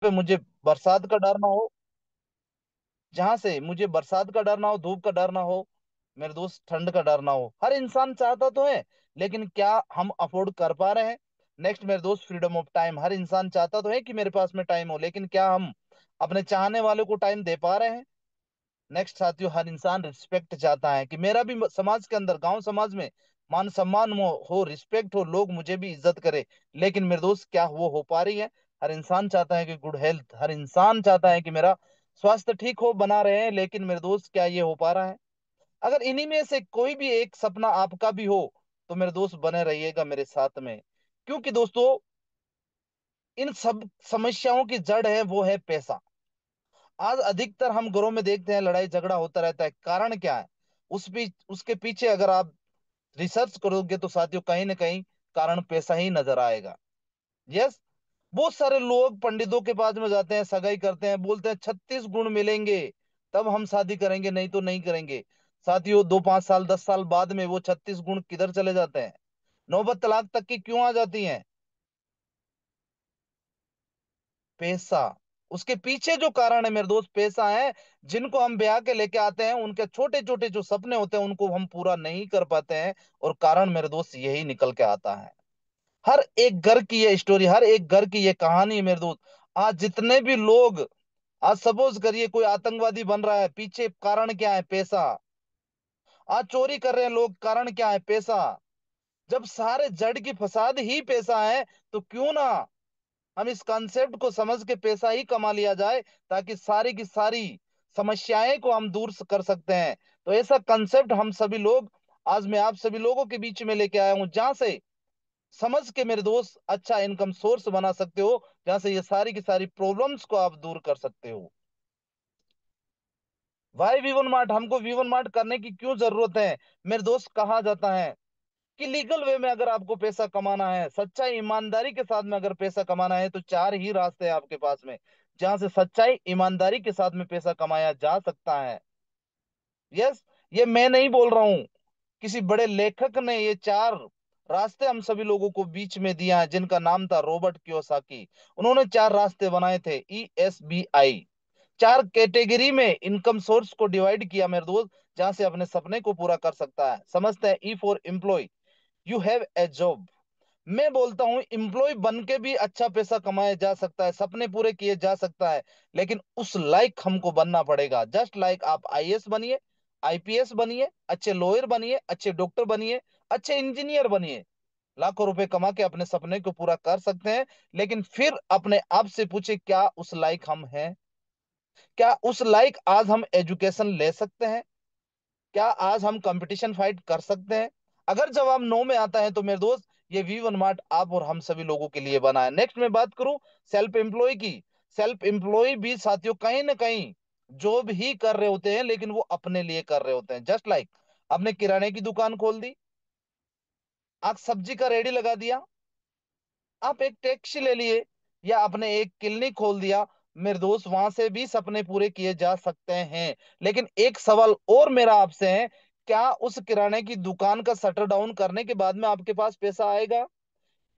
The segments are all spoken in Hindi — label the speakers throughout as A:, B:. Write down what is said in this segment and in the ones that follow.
A: पे मुझे बरसात का डर ना हो, जहां से मुझे बरसात का डर ना हो, धूप का डर ना हो, मेरे दोस्त ठंड का डर ना हो। हर इंसान चाहता तो है, लेकिन क्या हम अफोर्ड कर पा रहे हैं? नेक्स्ट मेरे दोस्त, फ्रीडम ऑफ टाइम। हर इंसान चाहता तो है कि मेरे पास में टाइम हो, लेकिन क्या हम अपने चाहने वालों को टाइम दे पा रहे हैं? नेक्स्ट साथियों, हर इंसान रिस्पेक्ट चाहता है कि मेरा भी समाज के अंदर, गांव समाज में मान सम्मान हो, रिस्पेक्ट हो, लोग मुझे भी इज्जत करे। लेकिन मेरे दोस्त, क्या वो हो पा रही है? हर इंसान चाहता है कि गुड हेल्थ, हर इंसान चाहता है कि मेरा स्वास्थ्य ठीक हो, बना रहे हैं, लेकिन मेरे दोस्त क्या ये हो पा रहा है? अगर इन्हीं में से कोई भी एक सपना आपका भी हो, तो मेरे दोस्त बने रहिएगा मेरे साथ में। क्योंकि दोस्तों, इन सब समस्याओं की जड़ है, वो है पैसा। आज अधिकतर हम घरों में देखते हैं लड़ाई झगड़ा होता रहता है। कारण क्या है? उसके पीछे अगर आप रिसर्च करोगे तो साथियों, कहीं ना कहीं कारण पैसा ही नजर आएगा। यस। बहुत सारे लोग पंडितों के पास में जाते हैं, सगाई करते हैं, बोलते हैं 36 गुण मिलेंगे तब हम शादी करेंगे, नहीं तो नहीं करेंगे। साथियों, 2 5 साल 10 साल बाद में वो 36 गुण किधर चले जाते हैं? नौबत तलाक तक की क्यों आ जाती हैं? पैसा। उसके पीछे जो कारण है मेरे दोस्त, पैसा है। जिनको हम ब्याह के लेके आते हैं, उनके छोटे छोटे जो सपने होते हैं उनको हम पूरा नहीं कर पाते हैं। और कारण मेरे दोस्त यही निकल के आता है। हर एक घर की ये स्टोरी, हर एक घर की ये कहानी है मेरे दोस्त। आज जितने भी लोग, आज सपोज करिए कोई आतंकवादी बन रहा है, पीछे कारण क्या है? पैसा। आज चोरी कर रहे हैं लोग, कारण क्या है? पैसा। जब सारे जड़ की फसाद ही पैसा है, तो क्यों ना हम इस कॉन्सेप्ट को समझ के पैसा ही कमा लिया जाए, ताकि सारी की सारी समस्याएं को हम दूर कर सकते हैं। तो ऐसा कंसेप्ट हम सभी लोग, आज मैं आप सभी लोगों के बीच में लेके आया हूं, जहां से समझ के मेरे दोस्त अच्छा इनकम सोर्स बना सकते हो, जहां से ये सारी की सारी प्रॉब्लम्स को आप दूर कर सकते हो। Why Weavon Mart? हमको वीवन मार्ट करने की क्यों जरूरत है? मेरे दोस्त, कहा जाता है कि लीगल वे में अगर आपको पैसा कमाना है, सच्चाई ईमानदारी के साथ में अगर पैसा कमाना है, तो चार ही रास्ते हैं आपके पास में, जहां से सच्चाई ईमानदारी के साथ में पैसा कमाया जा सकता है। यस। ये मैं नहीं बोल रहा हूं, किसी बड़े लेखक ने ये चार रास्ते हम सभी लोगों को बीच में दिया है, जिनका नाम था रॉबर्ट कियोसाकी। उन्होंने चार रास्ते बनाए थे, ESBI। चार कैटेगरी में इनकम सोर्स को डिवाइड किया मेरे दोस्त, जहां से अपने सपने को पूरा कर सकता है। समझते हैं? E for employ, you have a job. मैं बोलता हूं, एम्प्लॉय बन के भी अच्छा पैसा कमाया जा सकता है, सपने पूरे किए जा सकता है, लेकिन उस लाइक हमको बनना पड़ेगा। जस्ट लाइक आप IAS बनिए, IPS बनिए, अच्छे लॉयर बनिए, अच्छे डॉक्टर बनिए, अच्छे इंजीनियर बनिए, लाखों रुपए कमा के अपने सपने को पूरा कर सकते हैं। लेकिन फिर अपने आप से पूछे, क्या उस लायक हम हैं? क्या उस लायक आज हम एजुकेशन ले सकते हैं? क्या आज हम कंपटीशन फाइट कर सकते हैं? अगर जवाब नो में आता है, तो मेरे दोस्त, ये वी मार्ट आप और हम सभी लोगों के लिए बना है। नेक्स्ट मैं बात करूं सेल्फ एम्प्लॉय की। सेल्फ एम्प्लॉय भी साथियों कहीं ना कहीं जॉब ही कर रहे होते हैं, लेकिन वो अपने लिए कर रहे होते हैं। जस्ट लाइक आपने किराने की दुकान खोल दी, आप सब्जी का रेडी लगा दिया, आप एक टैक्सी ले लिए, या आपने एक क्लिनिक खोल दिया, मेरे दोस्त, वहां से भी सपने पूरे किए जा सकते हैं। लेकिन एक सवाल और मेरा आपसे है, क्या उस किराने की दुकान का शटर डाउन करने के बाद में आपके पास पैसा आएगा?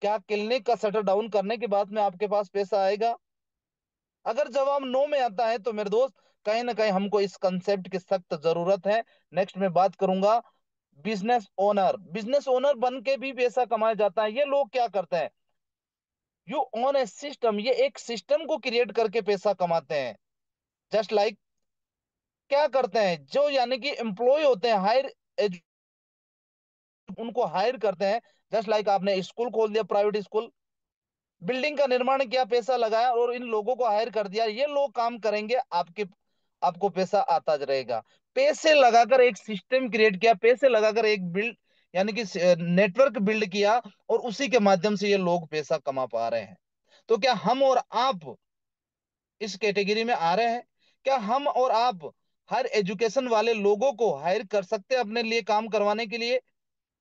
A: क्या क्लिनिक का शटर डाउन करने के बाद में आपके पास पैसा आएगा? अगर जवाब नो में आता है, तो मेरे दोस्त, कहीं ना कहीं हमको इस कंसेप्ट की सख्त जरूरत है। नेक्स्ट मैं बात करूंगा बिजनेस ओनर। बिजनेस ओनर बन के भी पैसा कमाया जाता है। ये लोग क्या करते हैं? यू ओन ए सिस्टम, ये एक सिस्टम को क्रिएट करके पैसा कमाते हैं। जस्ट लाइक क्या करते हैं, जो यानी कि एम्प्लॉय होते हैं, हायर, उनको हायर करते हैं। जस्ट लाइक आपने स्कूल खोल दिया, प्राइवेट स्कूल, बिल्डिंग का निर्माण किया, पैसा लगाया और इन लोगों को हायर कर दिया, ये लोग काम करेंगे, आपको पैसा आता रहेगा। पैसे लगाकर एक सिस्टम क्रिएट किया, पैसे लगाकर एक बिल्ड, यानी कि नेटवर्क बिल्ड किया, और उसी के माध्यम से ये लोग पैसा कमा पा रहे हैं। तो क्या हम और आप इस कैटेगरी में आ रहे हैं? क्या हम और आप हर एजुकेशन वाले लोगों को हायर कर सकते हैं अपने लिए काम करवाने के लिए?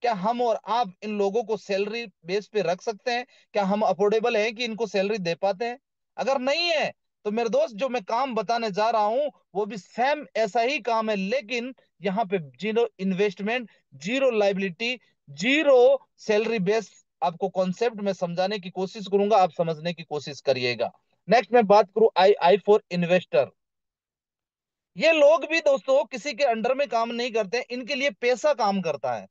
A: क्या हम और आप इन लोगों को सैलरी बेस पे रख सकते हैं? क्या हम अफोर्डेबल हैं कि इनको सैलरी दे पाते हैं? अगर नहीं है, तो मेरे दोस्त, जो मैं काम बताने जा रहा हूं वो भी सेम ऐसा ही काम है, लेकिन यहाँ पे zero investment, zero liability, zero salary base. आपको कॉन्सेप्ट में समझाने की कोशिश करूंगा, आप समझने की कोशिश करिएगा। नेक्स्ट मैं बात करूं आई आई फॉर इन्वेस्टर। ये लोग भी दोस्तों किसी के अंडर में काम नहीं करते, इनके लिए पैसा काम करता है।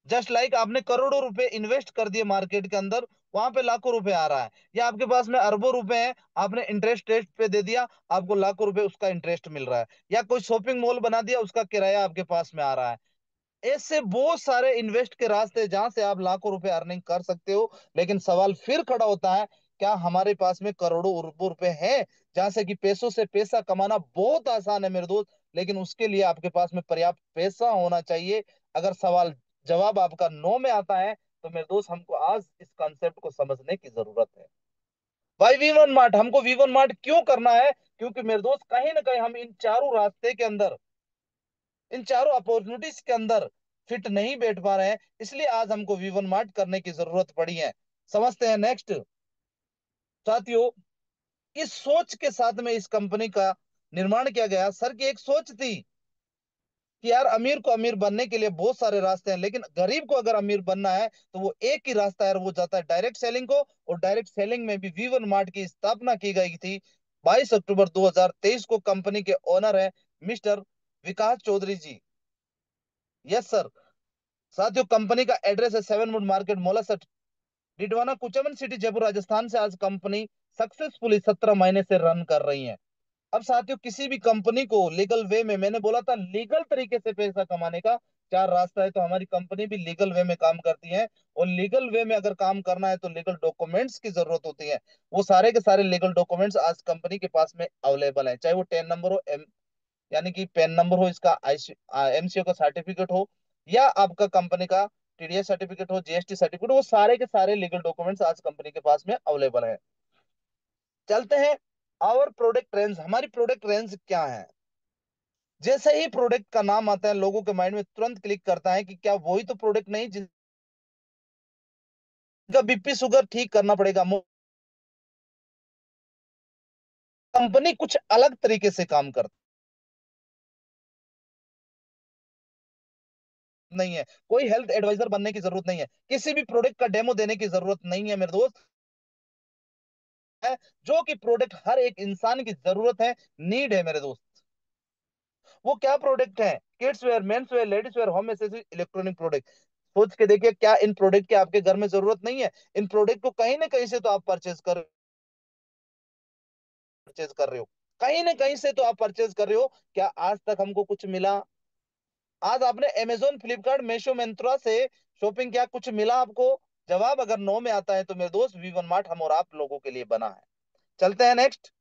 A: जस्ट लाइक आपने करोड़ों रुपए इन्वेस्ट कर दिए मार्केट के अंदर, वहां पे लाखों रुपए आ रहा है। या आपके पास में अरबों रुपए हैं, आपने इंटरेस्ट रेट पे दे दिया, आपको लाखों रुपए उसका इंटरेस्ट मिल रहा है। या कोई शॉपिंग मॉल बना दिया, उसका किराया आपके पास में आ रहा है। ऐसे बहुत सारे इन्वेस्ट के रास्ते हैं जहां से आप लाखों रुपए अर्निंग कर सकते हो। लेकिन सवाल फिर खड़ा होता है, क्या हमारे पास में करोड़ों अरबों रुपए हैं जहां से कि पैसों से पैसा कमाना बहुत आसान है मेरे दोस्त, लेकिन उसके लिए आपके पास में पर्याप्त पैसा होना चाहिए। अगर सवाल जवाब आपका नो में आता है तो मेरे दोस्त हमको आज इस कॉन्सेप्ट को समझने की जरूरत है। भाई वी मार्ट, हमको वी मार्ट क्यों करना है? क्योंकि मेरे दोस्त कहीं ना कहीं हम इन चारों रास्ते के अंदर, इन चारों अपॉर्चुनिटीज के अंदर फिट नहीं बैठ पा रहे हैं, इसलिए आज हमको वी मार्ट करने की जरूरत पड़ी है। समझते हैं नेक्स्ट। साथियों, इस सोच के साथ में इस कंपनी का निर्माण किया गया। सर की एक सोच थी कि यार अमीर को अमीर बनने के लिए बहुत सारे रास्ते हैं, लेकिन गरीब को अगर अमीर बनना है तो वो एक ही रास्ता है, और वो जाता है डायरेक्ट सेलिंग को। और डायरेक्ट सेलिंग में भी वी मार्ट की स्थापना की गई थी 22 अक्टूबर 2023 को। कंपनी के ओनर है mister Vikas Chaudhary ji. Yes sir. साथियों, कंपनी का एड्रेस है 7 वुड मार्केट, मोलासट, डिडवाना, कुचामन सिटी, जयपुर, राजस्थान से आज कंपनी सक्सेसफुली 17 महीने से रन कर रही है। अब साथियों, किसी भी कंपनी को लीगल वे में, मैंने बोला था लीगल तरीके से पैसा कमाने का चार रास्ता है, तो हमारी कंपनी भी लीगल वे में काम करती है। और लीगल वे में अगर काम करना है तो लीगल डॉक्यूमेंट्स की जरूरत होती है। वो सारे के सारे लीगल डॉक्यूमेंट्स आज कंपनी के पास में अवेलेबल है, चाहे वो टेन नंबर हो, यानी कि पैन नंबर हो, इसका आईसी एमसीओ का सर्टिफिकेट हो, या आपका कंपनी का टीडीएस सर्टिफिकेट हो, जीएसटी सर्टिफिकेट, वो सारे के सारे लीगल डॉक्यूमेंट्स आज कंपनी के पास में अवेलेबल है। चलते हैं आवर प्रोडक्ट रेंज, हमारी प्रोडक्ट रेंज क्या है। जैसे ही प्रोडक्ट का नाम आता है, लोगों के माइंड में तुरंत क्लिक करता है कि क्या वही तो प्रोडक्ट नहीं जिसका बीपी शुगर ठीक करना पड़ेगा। कंपनी कुछ अलग तरीके से काम करती नहीं है। कोई हेल्थ एडवाइजर बनने की जरूरत नहीं है, किसी भी प्रोडक्ट का डेमो देने की जरूरत नहीं है मेरे दोस्त। है जो कि प्रोडक्ट हर एक इंसान की जरूरत है, नीड है मेरे दोस्त। वो क्या प्रोडक्ट है? Kids where, men's wear, ladies wear, home accessory, electronic product. सोच के देखिए, क्या इन प्रोडक्ट की आपके घर में जरूरत नहीं है? इन प्रोडक्ट को कहीं ना कहीं से तो आप परचेज कर रहे हो, कहीं ना कहीं से तो आप परचेज कर रहे हो। क्या आज तक हमको कुछ मिला? आज आपने अमेजोन, फ्लिपकार्ट, मीशो, मिंत्रा से शॉपिंग किया, कुछ मिला आपको? जवाब अगर नो में आता है तो मेरे दोस्त वी मार्ट हम और आप लोगों के लिए बना है। चलते हैं नेक्स्ट।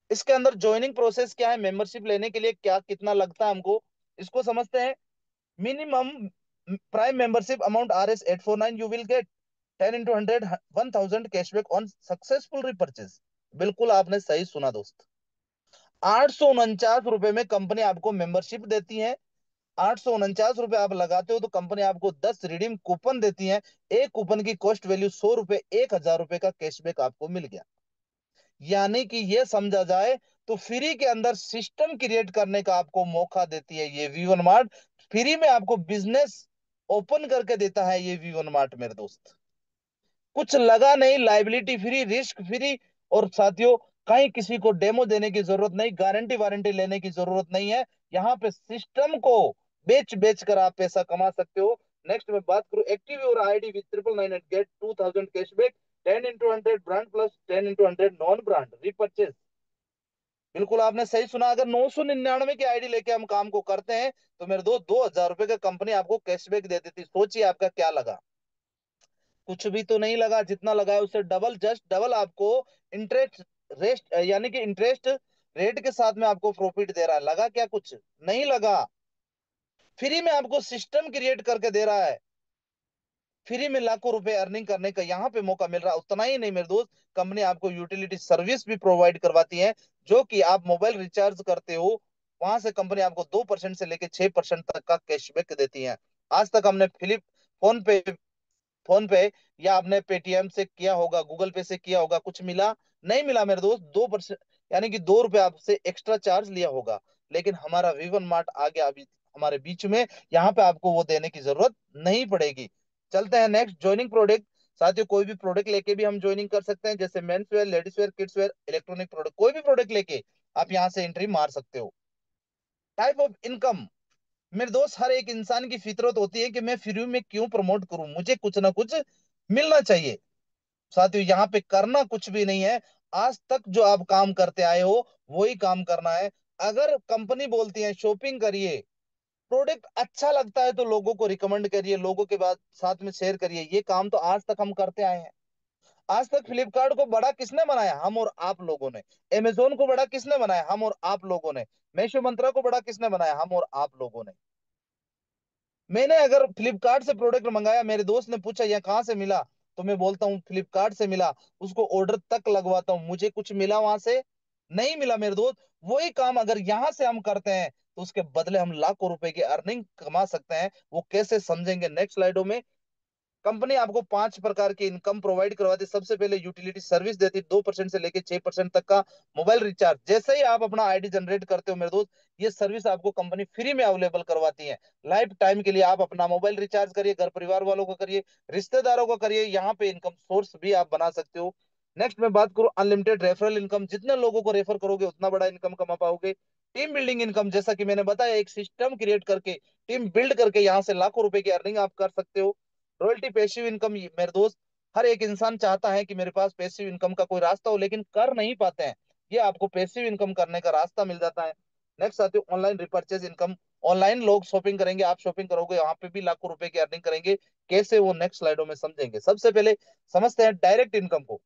A: इसके अंदर ज्वाइनिंग प्रोसेस क्या है, मेंबरशिप लेने के लिए क्या कितना लगता है हमको, इसको समझते हैं। Minimum prime membership amount RS849, you will get 10 into 100 1000 cashback on successful repurchase. बिल्कुल आपने सही सुना दोस्त। 849 रुपए में कंपनी आपको मेंबरशिप देती है। 849 रुपए आप लगाते हो तो कंपनी आपको 10 रिडीम कूपन देती है। एक कूपन की कॉस्ट वैल्यू 100 रुपए, 1000 रुपए का कैशबैक आपको मिल गया। यानी कि ये समझा जाए तो फ्री के अंदर सिस्टम क्रिएट करने का आपको मौका देती है ये वी मार्ट। फ्री में आपको बिजनेस ओपन करके देता है ये वी मार्ट मेरे दोस्त। कुछ लगा नहीं, लाइबिलिटी फ्री, रिस्क फ्री। और साथियों, कहीं किसी को डेमो देने की जरूरत नहीं, गारंटी वारंटी लेने की जरूरत नहीं है। यहाँ पे सिस्टम को बेच बेच कर आप पैसा कमा सकते हो। नेक्स्ट मैं बात करूं, active your ID with 999 and get 2000 cashback, 10 into 100 brand plus 10 into 100 non brand repurchase. बिल्कुल आपने सही सुना। अगर 999 की आईडी लेके हम काम को करते हैं तो मेरे दो 2000 रुपए का कंपनी आपको कैशबैक दे देती। सोचिए आपका क्या लगा? कुछ भी तो नहीं लगा, जितना लगा है उससे डबल, जस्ट डबल आपको इंटरेस्ट रेस्ट, यानी कि इंटरेस्ट रेट के साथ में आपको प्रॉफिट दे रहा है। लगा क्या? कुछ नहीं लगा। फ्री में आपको सिस्टम क्रिएट करके दे रहा है, फ्री में लाखों रुपए अर्निंग करने का यहाँ पे मौका मिल रहा है। उतना ही नहीं मेरे दोस्त, कंपनी आपको यूटिलिटी सर्विस भी प्रोवाइड करवाती है, जो कि आप मोबाइल रिचार्ज करते हो, वहां से कंपनी आपको 2% से लेके 6% तक का कैशबैक देती है। आज तक हमने फिलिप फोन पे या आपने पेटीएम से किया होगा, गूगल पे से किया होगा, कुछ मिला? नहीं मिला मेरे दोस्त। 2%, यानी कि 2 रुपए आपसे एक्स्ट्रा चार्ज लिया होगा। लेकिन हमारा वी मार्ट आ गया अभी हमारे बीच में, यहाँ पे आपको वो देने की जरूरत नहीं पड़ेगी। चलते हैं नेक्स्ट, ज्वाइनिंग प्रोडक्ट। साथियों कोई भी प्रोडक्ट लेके भी हम ज्वाइनिंग कर सकते हैं, जैसे men's wear, ladies wear, kids where, electronic product, कोई भी प्रोडक्ट लेके आप यहाँ से एंट्री मार सकते हो। टाइप ऑफ इनकम, मेरे दोस्त हर एक इंसान की फितरत होती है कि मैं फ्री में क्यों प्रमोट करूं, मुझे कुछ ना कुछ मिलना चाहिए। साथियों यहाँ पे करना कुछ भी नहीं है, आज तक जो आप काम करते आए हो वही काम करना है। अगर कंपनी बोलती है शॉपिंग करिए, प्रोडक्ट अच्छा लगता है तो लोगों को रिकमेंड करिए, लोगों के बाद साथ में शेयर करिए, ये काम तो आज तक हम करते आए हैं। आज तक फ्लिपकार्ट को बड़ा किसने बनाया, हम और आप लोगों ने। अमेजोन को बड़ा किसने बनाया, हम और आप लोगों ने। मीशो मंत्रा को बड़ा किसने बनाया, हम और आप लोगों ने। मैंने अगर फ्लिपकार्ट से प्रोडक्ट मंगाया, मेरे दोस्त ने पूछा यह कहाँ से मिला, तो मैं बोलता हूँ फ्लिपकार्ट से मिला, उसको ऑर्डर तक लगवाता हूँ, मुझे कुछ मिला वहां से, नहीं मिला मेरे दोस्त। वही काम अगर यहाँ से हम करते हैं तो उसके बदले हम लाखों रुपए की अर्निंग कमा सकते हैं। वो कैसे समझेंगे नेक्स्ट स्लाइडों में। कंपनी आपको 5 प्रकार की इनकम प्रोवाइड करवाती है। सबसे पहले यूटिलिटी सर्विस देती है, 2% से लेके 6% तक का मोबाइल रिचार्ज। जैसे ही आप अपना आईडी जनरेट करते हो मेरे दोस्त, ये सर्विस आपको कंपनी फ्री में अवेलेबल करवाती है। लाइफ टाइम के लिए आप अपना मोबाइल रिचार्ज करिए, घर परिवार वालों को करिए, रिश्तेदारों को करिए, यहाँ पे इनकम सोर्स भी आप बना सकते हो। नेक्स्ट मैं बात करूं अनलिमिटेड रेफरल इनकम, जितने लोगों को रेफर करोगे उतना बड़ा इनकम कमा पाओगे। टीम बिल्डिंग इनकम, जैसा कि मैंने बताया, एक सिस्टम क्रिएट करके, टीम बिल्ड करके यहाँ से लाखों रुपए की अर्निंग आप कर सकते हो। रॉयल्टी पैसिव इनकम, मेरे दोस्त हर एक इंसान चाहता है कि मेरे पास पैसिव इनकम का कोई रास्ता हो, लेकिन कर नहीं पाते हैं। ये आपको पैसिव इनकम करने का रास्ता मिल जाता है। नेक्स्ट आती है ऑनलाइन रिपर्चेज इनकम, ऑनलाइन लोग शॉपिंग करेंगे, आप शॉपिंग करोगे, वहां पे भी लाखों रुपए की अर्निंग करेंगे। कैसे, वो नेक्स्ट स्लाइडों में समझेंगे। सबसे पहले समझते हैं डायरेक्ट इनकम को।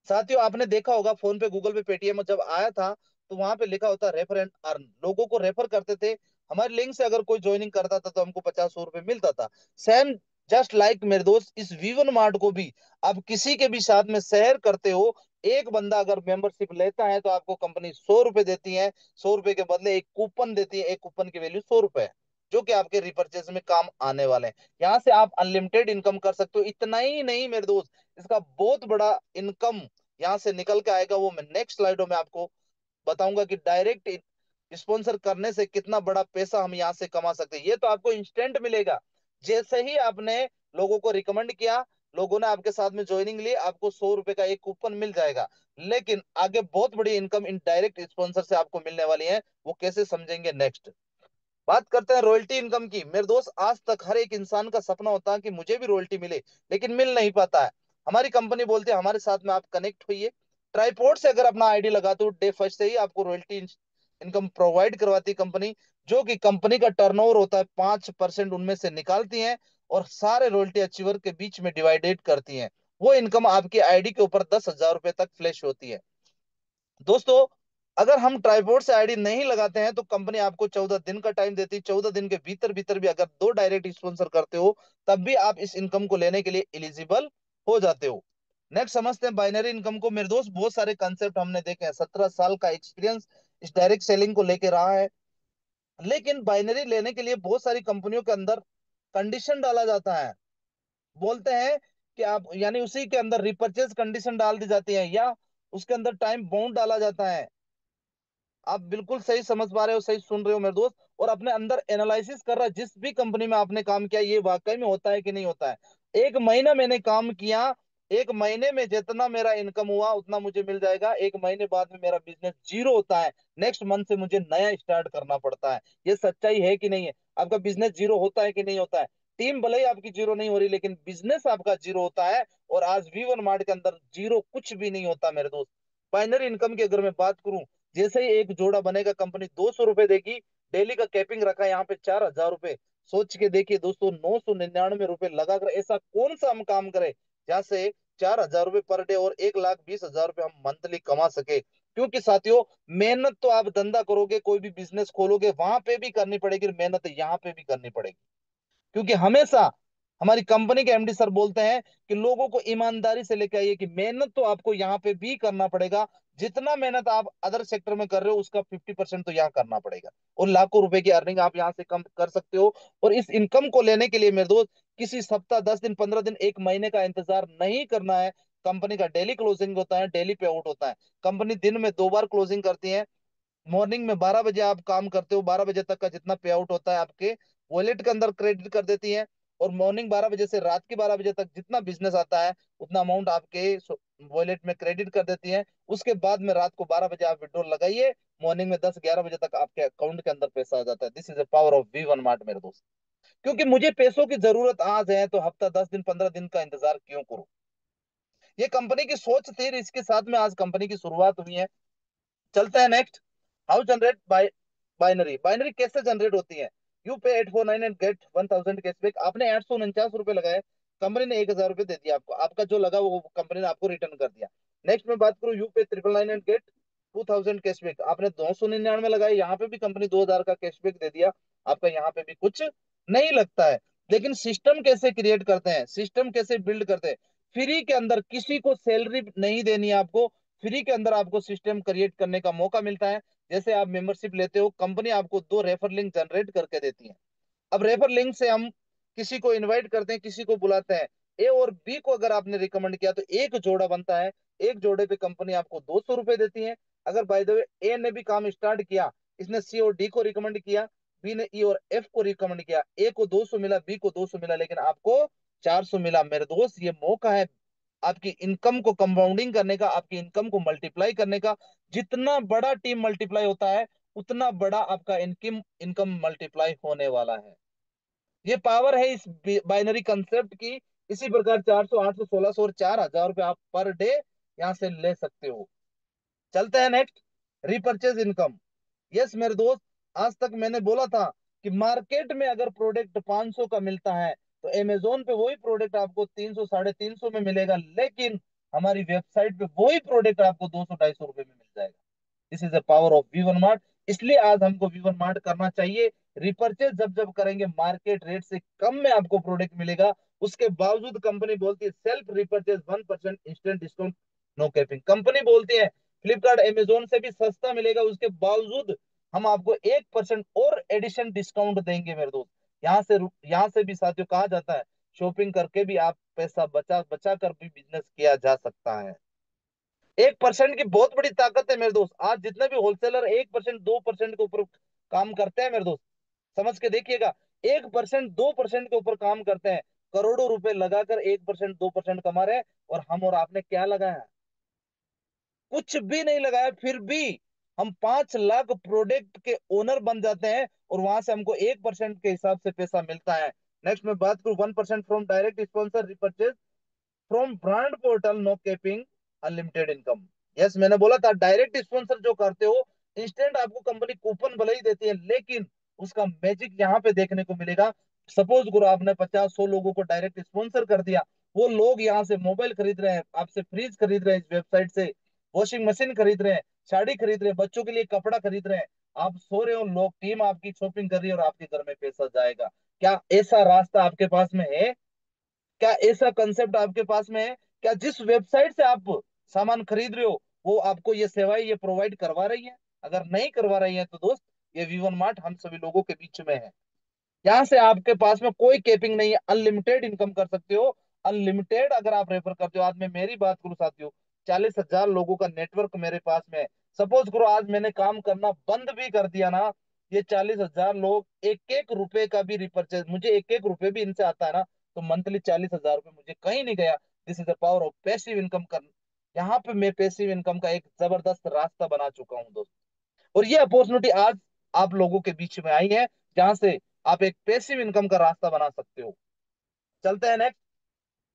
A: साथियों आपने देखा होगा फोन पे, गूगल पे, पेटीएम जब आया था तो वहां पे लिखा होता रेफर एंड अर्न, लोगों को रेफर करते थे। हमारे लिंक से अगर कोई ज्वाइनिंग करता था तो हमको 50 रुपए मिलता था। सेम जस्ट लाइक मेरे दोस्त, इस वीवन मार्ट को भी आप किसी के भी साथ में शेयर करते हो। एक बंदा अगर मेंबरशिप लेता है तो आपको कंपनी 100 रुपए देती है। 100 रुपए के बदले एक कूपन देती है, एक कूपन की वैल्यू 100 रुपए है, जो कि आपके रिपर्चेज में काम आने वाले हैं। यहाँ से आप अनलिमिटेड इनकम कर सकते हो। इतना ही नहीं मेरे दोस्त, इसका बहुत बड़ा इनकम यहाँ से निकल के आएगा, वो मैं नेक्स्ट स्लाइडों में आपको बताऊंगा कि डायरेक्ट स्पॉन्सर करने से कितना बड़ा पैसा हम यहाँ से कमा सकते हैं। ये तो आपको इंस्टेंट मिलेगा, जैसे ही आपने लोगों को रिकमेंड किया, लोगों ने आपके साथ में ज्वाइनिंग ली, आपको 100 रुपए का एक कूपन मिल जाएगा। लेकिन आगे बहुत बड़ी इनकम इन डायरेक्ट स्पॉन्सर से आपको मिलने वाली है, वो कैसे समझेंगे नेक्स्ट। बात करते हैं रॉयल्टी इनकम की। मेरे दोस्त आज तक हर एक इंसान का सपना होता है कि मुझे भी रॉयल्टी मिले, लेकिन मिल नहीं पाता है। हमारी कंपनी बोलती है हमारे साथ में आप कनेक्ट होइए। ट्राईपोर्ट से अगर अपना आईडी लगाते हो, डे फर्स्ट से ही आपको रॉयल्टी इनकम प्रोवाइड करवाती है कंपनी, जो कि कंपनी का टर्नओवर होता है 5% उनमें से निकालती है और सारे रॉयल्टी अचीवर के बीच में डिवाइडेड करती है। वो इनकम आपकी आईडी के ऊपर 10,000 रुपए तक फ्लैश होती है। दोस्तों अगर हम ट्राइपोर्ट से आईडी नहीं लगाते हैं तो कंपनी आपको 14 दिन का टाइम देती है। 14 दिन के भीतर भीतर भी अगर दो डायरेक्ट स्पॉन्सर करते हो, तब भी आप इस इनकम को लेने के लिए एलिजिबल हो जाते हो। नेक्स्ट समझते हैं बाइनरी इनकम को। मेरे दोस्त बहुत सारे कंसेप्ट हमने देखे हैं, 17 साल का एक्सपीरियंस इस डायरेक्ट सेलिंग को लेके रहा है। लेकिन बाइनरी लेने के लिए बहुत सारी कंपनियों के अंदर कंडीशन डाला जाता है। बोलते हैं कि आप, यानी उसी के अंदर रिपर्चेज कंडीशन डाल दी जाती है, या उसके अंदर टाइम बाउंड डाला जाता है। आप बिल्कुल सही समझ पा रहे हो, सही सुन रहे हो मेरे दोस्त, और अपने अंदर एनालिसिस कर रहा है जिस भी कंपनी में आपने काम किया, ये वाकई में होता है कि नहीं होता है। 1 महीना मैंने काम किया, 1 महीने में जितना मेरा इनकम हुआ उतना मुझे मिल जाएगा। 1 महीने बाद में मेरा बिजनेस जीरो होता है, नेक्स्ट मंथ से मुझे नया स्टार्ट करना पड़ता है। ये सच्चाई है कि नहीं है? आपका बिजनेस जीरो होता है कि नहीं होता है? टीम भले ही आपकी जीरो नहीं हो रही, लेकिन बिजनेस आपका जीरो होता है। और आज वी1 मार्ट के अंदर जीरो कुछ भी नहीं होता मेरे दोस्त। बाइनरी इनकम की अगर मैं बात करूं, जैसे ही एक जोड़ा बनेगा कंपनी 200 रुपए देगी। डेली का कैपिंग रखा है यहाँ पे 4,000 रुपए। सोच के देखिए दोस्तों, 999 रुपए लगाकर ऐसा कौन सा हम काम करें जहाँ से 4,000 रुपए पर डे और 1,20,000 रुपए हम मंथली कमा सके। क्योंकि साथियों, मेहनत तो आप धंधा करोगे, कोई भी बिजनेस खोलोगे, वहां पे भी करनी पड़ेगी मेहनत, यहाँ पे भी करनी पड़ेगी। क्योंकि हमेशा हमारी कंपनी के एमडी सर बोलते हैं कि लोगों को ईमानदारी से लेके आइए, कि मेहनत तो आपको यहाँ पे भी करना पड़ेगा। जितना मेहनत आप अदर सेक्टर में कर रहे हो उसका 50% तो यहाँ करना पड़ेगा। और लाखों रुपए की अर्निंग आप यहाँ से कम कर सकते हो। और इस इनकम को लेने के लिए मेरे दोस्त, किसी सप्ताह, 10 दिन, 15 दिन, 1 महीने का इंतजार नहीं करना है। कंपनी का डेली क्लोजिंग होता है, डेली पे आउट होता है। कंपनी दिन में 2 बार क्लोजिंग करती है। मॉर्निंग में 12 बजे आप काम करते हो, 12 बजे तक का जितना पे आउट होता है आपके वॉलेट के अंदर क्रेडिट कर देती है। और मॉर्निंग 12 बजे से रात के 12 बजे तक जितना बिजनेस आता है उतना अमाउंट आपके वॉलेट में क्रेडिट कर देती है। उसके बाद में रात को 12 बजे आप विड्रॉल लगाइए, मॉर्निंग में 10-11 बजे तक आपके अकाउंट के अंदर पैसा आ जाता है। This is the power of V1 mart मेरे दोस्त। क्योंकि मुझे पैसों की जरूरत आज है तो हफ्ता 10 दिन 15 दिन का इंतजार क्यों करूं। ये कंपनी की सोच थी, इसके साथ में आज कंपनी की शुरुआत हुई है। चलते हैं next. How generate bye binary. Binary कैसे जनरेट होती है? यू पे 849 एंड गेट 1000 कैशबैक। आपने 849 रुपए लगाए, कंपनी ने 1000 रुपए दे दिया आपको, आपका जो लगा वो कंपनी ने आपको रिटर्न कर दिया। नेक्स्ट में बात करूँ, यू पे 999 एंड गेट 2000 कैशबैक। आपने 299 लगाए, यहाँ पे भी कंपनी 2000 का कैशबैक दे दिया, आपका यहाँ पे भी कुछ नहीं लगता है। लेकिन सिस्टम कैसे क्रिएट करते हैं, सिस्टम कैसे बिल्ड करते हैं? फ्री के अंदर किसी को सैलरी नहीं देनी है आपको, फ्री के अंदर आपको सिस्टम क्रिएट करने का मौका मिलता है। जैसे आप मेंबरशिप लेते हो, कंपनी आपको 2 रेफर लिंक जनरेट करके देती है। अब रेफर लिंक से हम किसी को इनवाइट करते हैं, किसी को बुलाते हैं। ए और बी को अगर आपने रिकमेंड किया तो एक जोड़ा बनता है, एक जोड़े पे कंपनी आपको 200 रुपए देती है। अगर बाय द वे ए ने भी काम स्टार्ट किया, इसने सी और डी को रिकमेंड किया, बी ने ई और एफ को रिकमेंड किया, ए को 200 मिला, बी को 200 मिला, लेकिन आपको 400 मिला। मेरे दोस्त ये मौका है आपकी इनकम को कंपाउंडिंग करने का, आपकी इनकम को मल्टीप्लाई करने का। जितना बड़ा टीम मल्टीप्लाई होता है उतना बड़ा आपका इनकम इनकम मल्टीप्लाई होने वाला है। ये पावर है इस बाइनरी कंसेप्ट की। इसी प्रकार 400 800 1600 और 4000 रुपए आप पर डे यहाँ से ले सकते हो। चलते हैं नेक्स्ट। Repurchase income. यस मेरे दोस्त, आज तक मैंने बोला था कि मार्केट में अगर प्रोडक्ट 500 का मिलता है तो अमेजोन पे वही प्रोडक्ट आपको 300 350 में मिलेगा, लेकिन हमारी वेबसाइट पे वही प्रोडक्ट आपको 200 250 रुपए में मिल जाएगा। This is the power of V1 mart. इसलिए आज हमको V1 मार्ट करना चाहिए। रिपर्चेज जब जब करेंगे मार्केट रेट से कम में आपको प्रोडक्ट मिलेगा, उसके बावजूद कंपनी बोलती है self repurchase 1% instant discount, no capping. Company बोलती है फ्लिपकार्ट अमेजोन से भी सस्ता मिलेगा, उसके बावजूद हम आपको 1% और एडिशन डिस्काउंट देंगे मेरे दोस्त। यहाँ से भी साथियों कहा जाता है शॉपिंग करके भी आप पैसा बचा बचा कर भी बिजनेस किया जा सकता है। 1% की बहुत बड़ी ताकत है मेरे दोस्त। आज जितने भी होलसेलर 1% 2% के ऊपर काम करते हैं मेरे दोस्त, समझ के देखिएगा, 1% 2% के ऊपर काम करते हैं, करोड़ों रुपए लगाकर 1% 2% कमा रहे हैं। और हम और आपने क्या लगाया? कुछ भी नहीं लगाया, फिर भी हम 5 लाख प्रोडक्ट के ओनर बन जाते हैं और वहां से हमको 1% के हिसाब से पैसा मिलता है। नेक्स्ट में बात करूं, 1% from direct sponsor repurchase from brand portal, no capping, unlimited income. Yes मैंने बोला था डायरेक्ट स्पॉन्सर जो करते हो, इंस्टेंट आपको कंपनी कूपन भले ही देती है, लेकिन उसका मैजिक यहाँ पे देखने को मिलेगा। सपोज करो आपने 50 100 लोगों को डायरेक्ट स्पॉन्सर कर दिया, वो लोग यहाँ से मोबाइल खरीद रहे हैं, आपसे फ्रिज खरीद रहे हैं, इस वेबसाइट से वॉशिंग मशीन खरीद रहे हैं, साड़ी खरीद रहे हैं, बच्चों के लिए कपड़ा खरीद रहे हैं। आप सो रहे हो, लोग टीम आपकी शॉपिंग कर रही है और आपके घर में पैसा जाएगा। क्या ऐसा रास्ता आपके पास में है? क्या ऐसा कंसेप्ट आपके पास में है? क्या जिस वेबसाइट से आप सामान खरीद रहे हो वो आपको ये सेवाएं ये प्रोवाइड करवा रही है? अगर नहीं करवा रही है तो दोस्त, ये V1 मार्ट हम सभी लोगों के बीच में है। यहाँ से आपके पास में कोई कैपिंग नहीं है, अनलिमिटेड इनकम कर सकते हो। अनलिमिटेड अगर आप रेफर करते हो, आज मैं मेरी बात करूं साथियों, 40,000 लोगों का नेटवर्क मेरे पास में है। सपोज करो आज मैंने काम करना बंद भी कर दिया ना, ये 40,000 लोग एक एक रुपए का भी रिपर्चेज, मुझे एक एक रुपए भी इनसे आता है ना, तो मंथली 40,000 रुपए मुझे कहीं नहीं गया। This is the power of passive income कर। यहाँ पे मैं पैसिव इनकम का एक जबरदस्त रास्ता बना चुका हूँ दोस्त। और ये अपॉर्चुनिटी आज आप लोगों के बीच में आई है, जहां से आप एक पैसिव इनकम का रास्ता बना सकते हो। चलते हैं नेक्स्ट।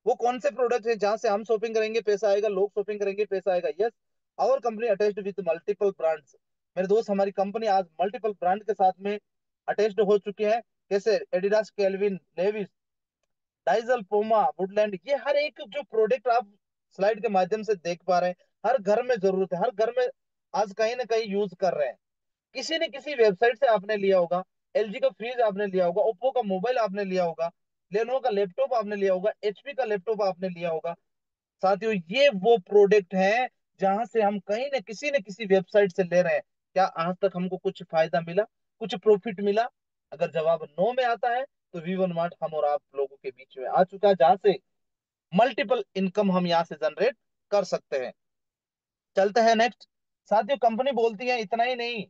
A: वो कौन से प्रोडक्ट है जहां से हम शॉपिंग करेंगे पैसा आएगा, लोग शॉपिंग करेंगे पैसा आएगा? Yes, our company attached with multiple brands. मेरे दोस्त हमारी कंपनी आज मल्टीपल ब्रांड के साथ में अटैच्ड हो चुकी है। कैसे? एडिडास, केल्विन, लेविस, डाइजल, पोमा, वुडलैंड, ये हर एक जो प्रोडक्ट आप स्लाइड के माध्यम से देख पा रहे हैं, हर घर में जरूरत है, हर घर में आज कहीं ना कहीं यूज कर रहे हैं। किसी न किसी वेबसाइट से आपने लिया होगा। एलजी का फ्रिज आपने लिया होगा, ओप्पो का मोबाइल आपने लिया होगा, लेनोवो का लैपटॉप आपने लिया होगा, एचपी का लैपटॉप आपने लिया होगा। साथियों ये वो प्रोडक्ट हैं जहां से हम कहीं न किसी वेबसाइट से ले रहे हैं। क्या आज तक हमको कुछ फायदा मिला, कुछ प्रॉफिट मिला? अगर जवाब नो में आता है तो V1 मार्ट हम और आप लोगों के बीच में आ चुका है, जहां से मल्टीपल इनकम हम यहाँ से जनरेट कर सकते हैं। चलते हैं नेक्स्ट। साथियों कंपनी बोलती है इतना ही नहीं,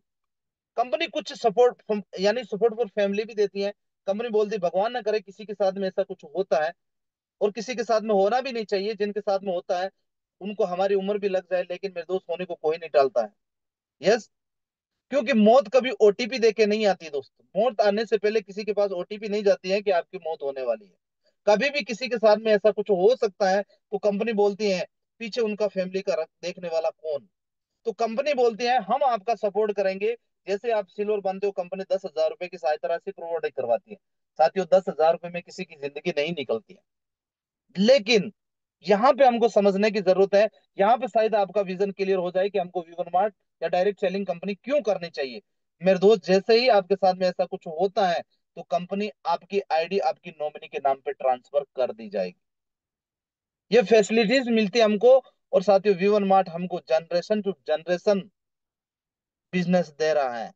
A: कंपनी कुछ सपोर्ट यानी सपोर्ट फॉर फैमिली भी देती है। कंपनी बोलती भगवान ना करे किसी के साथ में ऐसा कुछ होता है, और किसी के साथ में होना भी नहीं चाहिए, जिनके साथ में होता है उनको हमारी उम्र भी लग जाए, लेकिन मेरे दोस्त होने को कोई नहीं टालता है। यस। क्योंकि मौत कभी ओटीपी देके नहीं आती दोस्तों, मौत आने से पहले किसी के पास ओटीपी नहीं जाती है कि आपकी मौत होने वाली है। कभी भी किसी के साथ में ऐसा कुछ हो सकता है, तो कंपनी बोलती है पीछे उनका फैमिली का देखने वाला कौन। तो कंपनी बोलती है हम आपका सपोर्ट करेंगे। जैसे आप सिल्वर बनते हो, कंपनी 10,000 रुपए की सहायता राशि प्रोवाइड करवाती है। साथियों, 10,000 रुपए में किसी की जिंदगी नहीं निकलती है। लेकिन यहाँ पे हमको समझने की जरूरत है, यहाँ पे शायद आपका विजन क्लियर हो जाए कि हमको वीवन मार्ट या डायरेक्ट सेलिंग कंपनी क्यों करनी चाहिए। मेरे दोस्त, जैसे ही आपके साथ में ऐसा कुछ होता है, तो कंपनी आपकी आईडी आपकी नॉमिनी के नाम पे ट्रांसफर कर दी जाएगी। ये फैसिलिटीज मिलती है हमको। और साथियों, वीवन मार्ट हमको जनरेशन टू जनरेशन बिजनेस दे रहा है।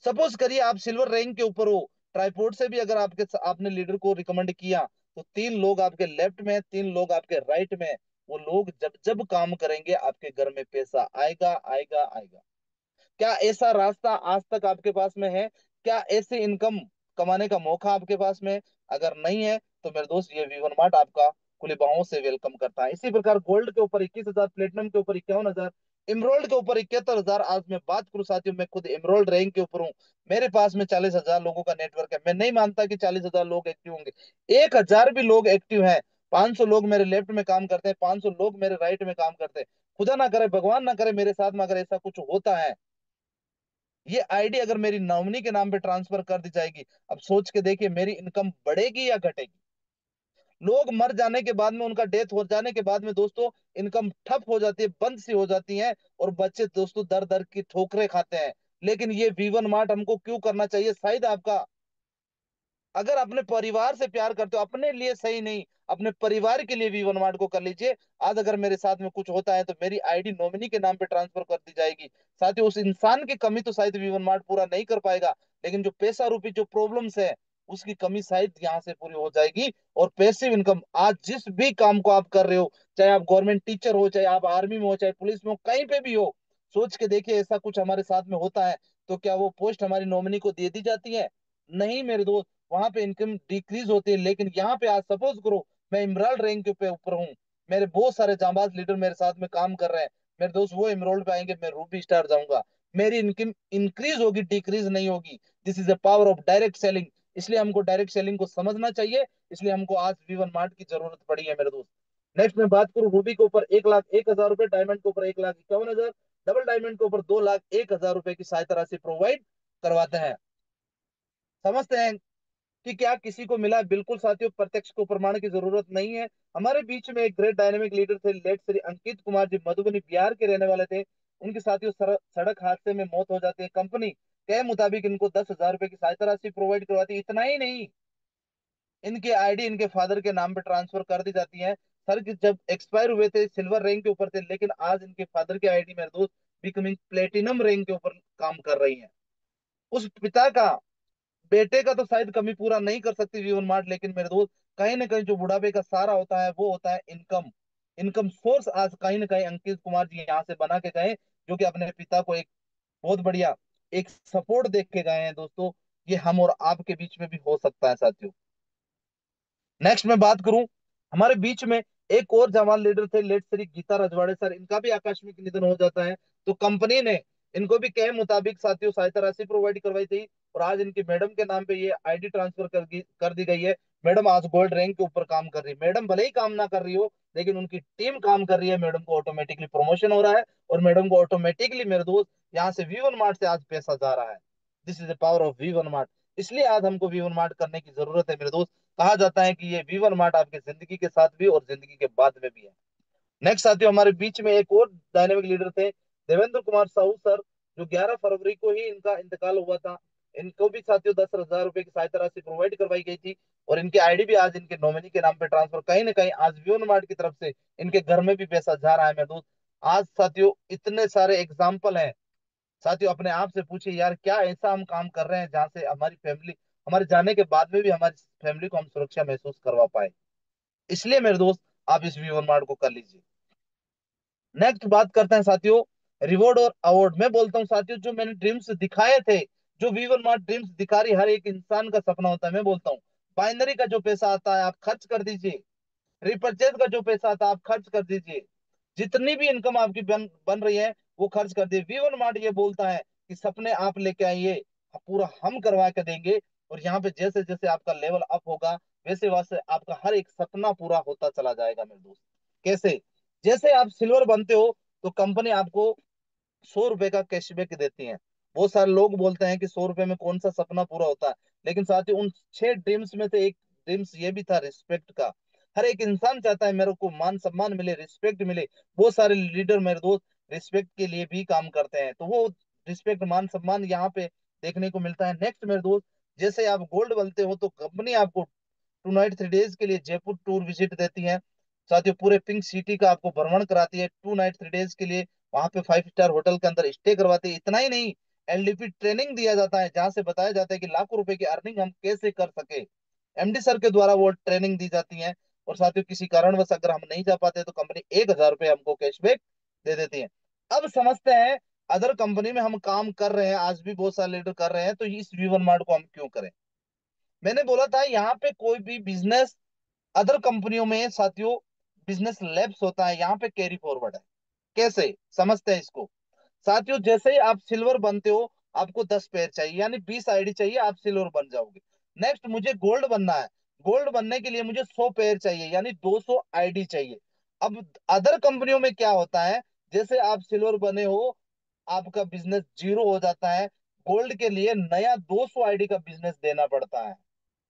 A: सपोज करिए आप सिल्वर रैंक के ऊपर हो, ट्राईपोर्ट से भी अगर आपने लीडर को रिकमेंड किया, तो 3 लोग आपके लेफ्ट में, 3 लोग आपके राइट में, वो लोग जब जब काम करेंगे आपके घर में पैसा आएगा आएगा आएगा। क्या ऐसा रास्ता आज तक आपके पास में है? क्या ऐसे इनकम कमाने का मौका आपके पास में है? अगर नहीं है, तो मेरे दोस्त, ये वीवन मार्ट आपका खुले बाहों से वेलकम करता है। इसी प्रकार गोल्ड के ऊपर 21,000, प्लेटिनम के ऊपर 51,000, इमरोल्ड के ऊपर 71,000। आज मैं बात करूं साथियों, मैं खुद इमरोल्ड रैंक के ऊपर हूँ। मेरे पास में 40,000 लोगों का नेटवर्क है। मैं नहीं मानता कि 40,000 लोग एक्टिव होंगे। 1,000 भी लोग एक्टिव हैं, 500 लोग मेरे लेफ्ट में काम करते हैं, 500 लोग मेरे राइट में काम करते हैं। खुदा ना करे, भगवान ना करे, मेरे साथ में अगर ऐसा कुछ होता है, ये आईडी अगर मेरी नॉमिनी के नाम पे ट्रांसफर कर दी जाएगी, अब सोच के देखिए मेरी इनकम बढ़ेगी या घटेगी। लोग मर जाने के बाद में, उनका डेथ हो जाने के बाद में दोस्तों, इनकम ठप हो जाती है, बंद सी हो जाती है, और बच्चे दोस्तों दर दर की ठोकरें खाते हैं। लेकिन ये वीवन मार्ट हमको क्यों करना चाहिए? शायद आपका, अगर अपने परिवार से प्यार करते हो, अपने लिए सही नहीं, अपने परिवार के लिए भी वन मार्ट को कर लीजिए। आज अगर मेरे साथ में कुछ होता है, तो मेरी आईडी नॉमिनी के नाम पे ट्रांसफर कर दी जाएगी। साथ ही उस इंसान की कमी तो शायद वीवन मार्ट पूरा नहीं कर पाएगा, लेकिन जो पैसा रूपी जो प्रॉब्लम्स है, उसकी कमी शायद यहाँ से पूरी हो जाएगी। और पैसिव इनकम, आज जिस भी काम को आप कर रहे हो, चाहे आप गवर्नमेंट टीचर हो, चाहे आप आर्मी में हो, चाहे पुलिस में हो, कहीं पे भी हो, सोच के देखिए ऐसा कुछ हमारे साथ में होता है, तो क्या वो पोस्ट हमारी नॉमिनी को दे दी जाती है? नहीं मेरे दोस्त, वहां पे इनकम डिक्रीज होती है। लेकिन यहाँ पे आज सपोज करो मैं इमराल्ड रैंक के ऊपर हूँ, मेरे बहुत सारे जांबाज लीडर मेरे साथ में काम कर रहे हैं, मेरे दोस्त वो इमराल्ड पे आएंगे, मैं रूबी स्टार जाऊंगा, मेरी इनकम इंक्रीज होगी, डिक्रीज नहीं होगी। This is the power of direct selling. इसलिए हमको डायरेक्ट सेलिंग को समझना चाहिए। इसलिए हमको आज वीवन मार्ट की जरूरत पड़ी है मेरे दोस्त। नेक्स्ट मैं बात करूँ रूबी के ऊपर 1,01,000 रुपए, डायमंड के ऊपर 1,51,000, डबल डायमंड के ऊपर 2,01,000 रुपए की सहायता राशि प्रोवाइड करवाते हैं। समझते हैं कि क्या किसी को मिला? बिल्कुल साथियों, प्रत्यक्ष को प्रमाण की जरूरत नहीं है। हमारे बीच में एक ग्रेट डायनेमिक लीडर थे, लेट श्री अंकित कुमार जी, मधुबनी बिहार के रहने वाले थे। उनके साथियों सड़क हादसे में मौत हो जाती है। कंपनी के मुताबिक इनको 10,000 रुपए की सहायता राशि प्रोवाइड करवाती है। इतना ही नहीं, इनके आईडी इनके फादर के नाम पे ट्रांसफर कर दी जाती है। सर जब एक्सपायर हुए थे सिल्वर रैंक के ऊपर थे, लेकिन आज इनके फादर की आईडी मेरे दोस्त बिकमिंग प्लेटिनम रैंक के ऊपर काम कर रही है। उस पिता का, बेटे का तो शायद कमी पूरा नहीं कर सकती जीवन मार्ट, लेकिन मेरे दोस्त कहीं ना कहीं जो बुढ़ापे का सहारा होता है, वो होता है इनकम। इनकम सोर्स आज कहीं ना कहीं अंकित कुमार जी यहाँ से बना के गए, जो कि अपने पिता को एक बहुत बढ़िया एक सपोर्ट देख के गए हैं दोस्तों। ये हम और आपके बीच में भी हो सकता है साथियों। नेक्स्ट मैं बात करूं, हमारे बीच में एक और जवान लीडर थे, लेट श्री गीता रजवाड़े सर, इनका भी आकस्मिक निधन हो जाता है। तो कंपनी ने इनको भी कहे मुताबिक साथियों सहायता राशि प्रोवाइड करवाई थी, और आज इनकी मैडम के नाम पे ये आईडी ट्रांसफर कर दी गई है। मैडम आज गोल्ड रैंक के ऊपर काम कर रही है। मैडम भले ही काम ना कर रही हो, लेकिन उनकी टीम काम कर रही है, मैडम को ऑटोमेटिकली प्रमोशन हो रहा है, और मैडम को ऑटोमेटिकली मेरे दोस्त यहाँ से वी वन मार्ट से आज पैसा जा रहा है। This is the power of V one mart. इसलिए आज हमको वी वन मार्ट करने की जरूरत है मेरे दोस्त। कहा जाता है कि ये वीवन मार्ट आपकी जिंदगी के साथ भी और जिंदगी के बाद में भी है। नेक्स्ट साथियों, हमारे बीच में एक और डायनेमिक लीडर थे, देवेंद्र कुमार साहू सर, जो 11 फरवरी को ही इनका इंतकाल हुआ था। इनको भी साथियों 10,000 रुपए की सहायता राशि प्रोवाइड करवाई गई थी, और इनकी आईडी भी आज इनके नॉमिनी के नाम पे ट्रांसफर, कहीं ना कहीं आज वीवन मार्ट की तरफ से इनके घर में भी पैसा जा रहा है मेरे दोस्त। आज साथियों इतने सारे एग्जाम्पल हैं। साथियों अपने आप से पूछिए यार, क्या ऐसा हम काम कर रहे हैं जहाँ से हमारी फैमिली, हमारे जाने के बाद में भी हमारी फैमिली को हम सुरक्षा महसूस करवा पाए? इसलिए मेरे दोस्त, आप इस वी वन मार्ट को कर लीजिए। नेक्स्ट बात करते हैं साथियों, रिवॉर्ड और अवार्ड। मैं बोलता हूँ साथियों, जो मैंने ड्रीम्स दिखाए थे, जो वी1 मार्ट ड्रीम्स दिखा रही हर एक इंसान का सपना होता है। मैं बोलता हूँ बाइनरी का जो पैसा आता है आप खर्च कर दीजिए, रिपर्चेज का जो पैसा आता है आप खर्च कर दीजिए, जितनी भी इनकम आपकी बन बन रही है वो खर्च कर दीजिए। वी1 मार्ट ये बोलता है कि सपने आप लेके आइए, पूरा हम करवा के देंगे, और यहाँ पे जैसे जैसे आपका लेवल अप होगा वैसे वैसे आपका हर एक सपना पूरा होता चला जाएगा मेरे दोस्त। कैसे? जैसे आप सिल्वर बनते हो तो कंपनी आपको 100 रुपए का कैशबैक देती है। बहुत सारे लोग बोलते हैं कि 100 रुपए में कौन सा सपना पूरा होता है, लेकिन साथ ही उन 6 ड्रीम्स में से एक ड्रीम्स ये भी था रिस्पेक्ट का। हर एक इंसान चाहता है मेरे को मान सम्मान मिले, रिस्पेक्ट मिले। बहुत सारे लीडर मेरे दोस्त रिस्पेक्ट के लिए भी काम करते हैं, तो वो रिस्पेक्ट मान सम्मान यहाँ पे देखने को मिलता है। नेक्स्ट मेरे दोस्त, जैसे आप गोल्ड बनते हो तो कंपनी आपको 2 नाइट 3 डेज के लिए जयपुर टूर विजिट देती है। साथ ही पूरे पिंक सिटी का आपको भ्रमण कराती है 2 नाइट 3 डेज के लिए। वहां पे 5 स्टार होटल के अंदर स्टे करवाते हैं। इतना ही नहीं, एलडीपी ट्रेनिंग दिया जाता है जहां से बताया जाता है कि लाखों रुपए की अर्निंग हम कैसे कर सके। एमडी सर के द्वारा वो ट्रेनिंग दी जाती है। और साथ ही किसी कारणवश अगर हम नहीं जा पाते तो कंपनी 1,000 रुपये हमको कैशबैक दे देती है। अब समझते हैं, अदर कंपनी में हम काम कर रहे हैं, आज भी बहुत सारे लीडर कर रहे हैं, तो इस वी1 मार्ट को हम क्यों करें? मैंने बोला था यहाँ पे कोई भी बिजनेस अदर कंपनियों में साथियों बिजनेस लैप्स होता है, यहाँ पे कैरी फॉरवर्ड है। कैसे समझते हैं इसको? साथियों जैसे ही आप सिल्वर बनते हो आपको 10 पैर चाहिए, यानी 20 आईडी चाहिए, आप सिल्वर बन जाओगे। नेक्स्ट मुझे गोल्ड बनना है, गोल्ड बनने के लिए मुझे 100 पैर चाहिए, यानी 200 आईडी चाहिए। अब अदर कंपनियों में क्या होता है, जैसे आप सिल्वर बने हो आपका बिजनेस जीरो हो जाता है, गोल्ड के लिए नया 200 आईडी का बिजनेस देना पड़ता है।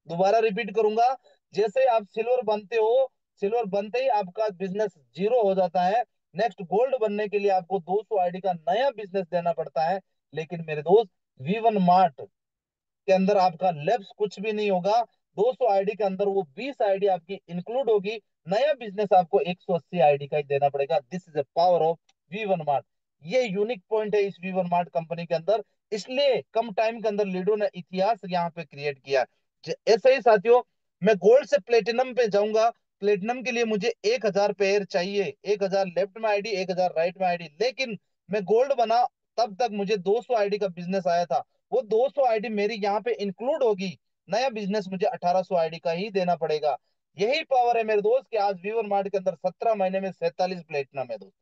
A: दोबारा रिपीट करूंगा, जैसे आप सिल्वर बनते हो, सिल्वर बनते ही आपका बिजनेस जीरो हो जाता है। नेक्स्ट गोल्ड बनने के लिए आपको 200 आईडी का नया बिजनेस देना पड़ता है। लेकिन मेरे दोस्त वी1 मार्ट के अंदर आपका लैप्स कुछ भी नहीं होगा। 200 आईडी के अंदर वो 20 आईडी आपकी इंक्लूड होगी। नया बिजनेस आपको 180 आईडी का ही देना पड़ेगा। This is the power of V1 mart. ये यूनिक पॉइंट है इस वी1 मार्ट कंपनी के अंदर, इसलिए कम टाइम के अंदर लीडो ने इतिहास यहाँ पे क्रिएट किया। ऐसे ही साथियों, मैं गोल्ड से प्लेटिनम पे जाऊंगा। प्लेटिनम के लिए मुझे 1,000 पेयर चाहिए, 1,000 लेफ्ट में आईडी, 1,000 राइट में आईडी। लेकिन मैं गोल्ड बना तब तक मुझे 200 आईडी का बिजनेस आया था, वो 200 आईडी मेरी यहाँ पे इंक्लूड होगी। नया बिजनेस मुझे 1,800 आईडी का ही देना पड़ेगा। यही पावर है मेरे दोस्त कि आज वी1 मार्ट के अंदर 17 महीने में 47 प्लेटिनम है दोस्त।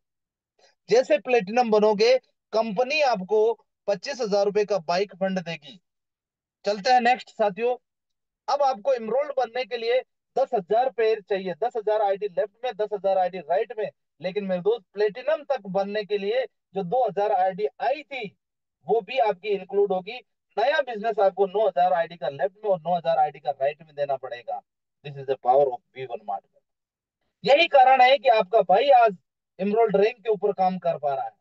A: जैसे प्लेटिनम बनोगे कंपनी आपको 25,000 रुपए का बाइक फंड देगी। चलते हैं नेक्स्ट साथियों। अब आपको इमरोल्ड बनने के लिए 10,000 पेयर चाहिए, 10,000 आईडी लेफ्ट में, 10,000 आईडी राइट में। लेकिन मेरे दोस्त प्लेटिनम तक बनने के लिए जो 2,000 आईडी आई थी वो भी आपकी इंक्लूड होगी। नया बिजनेस आपको 9,000 आईडी का लेफ्ट में और 9,000 आईडी का राइट में देना पड़ेगा। This is the power of V1 mart. यही कारण है कि आपका भाई आज इमरोल्ड रैंक के ऊपर काम कर पा रहा है।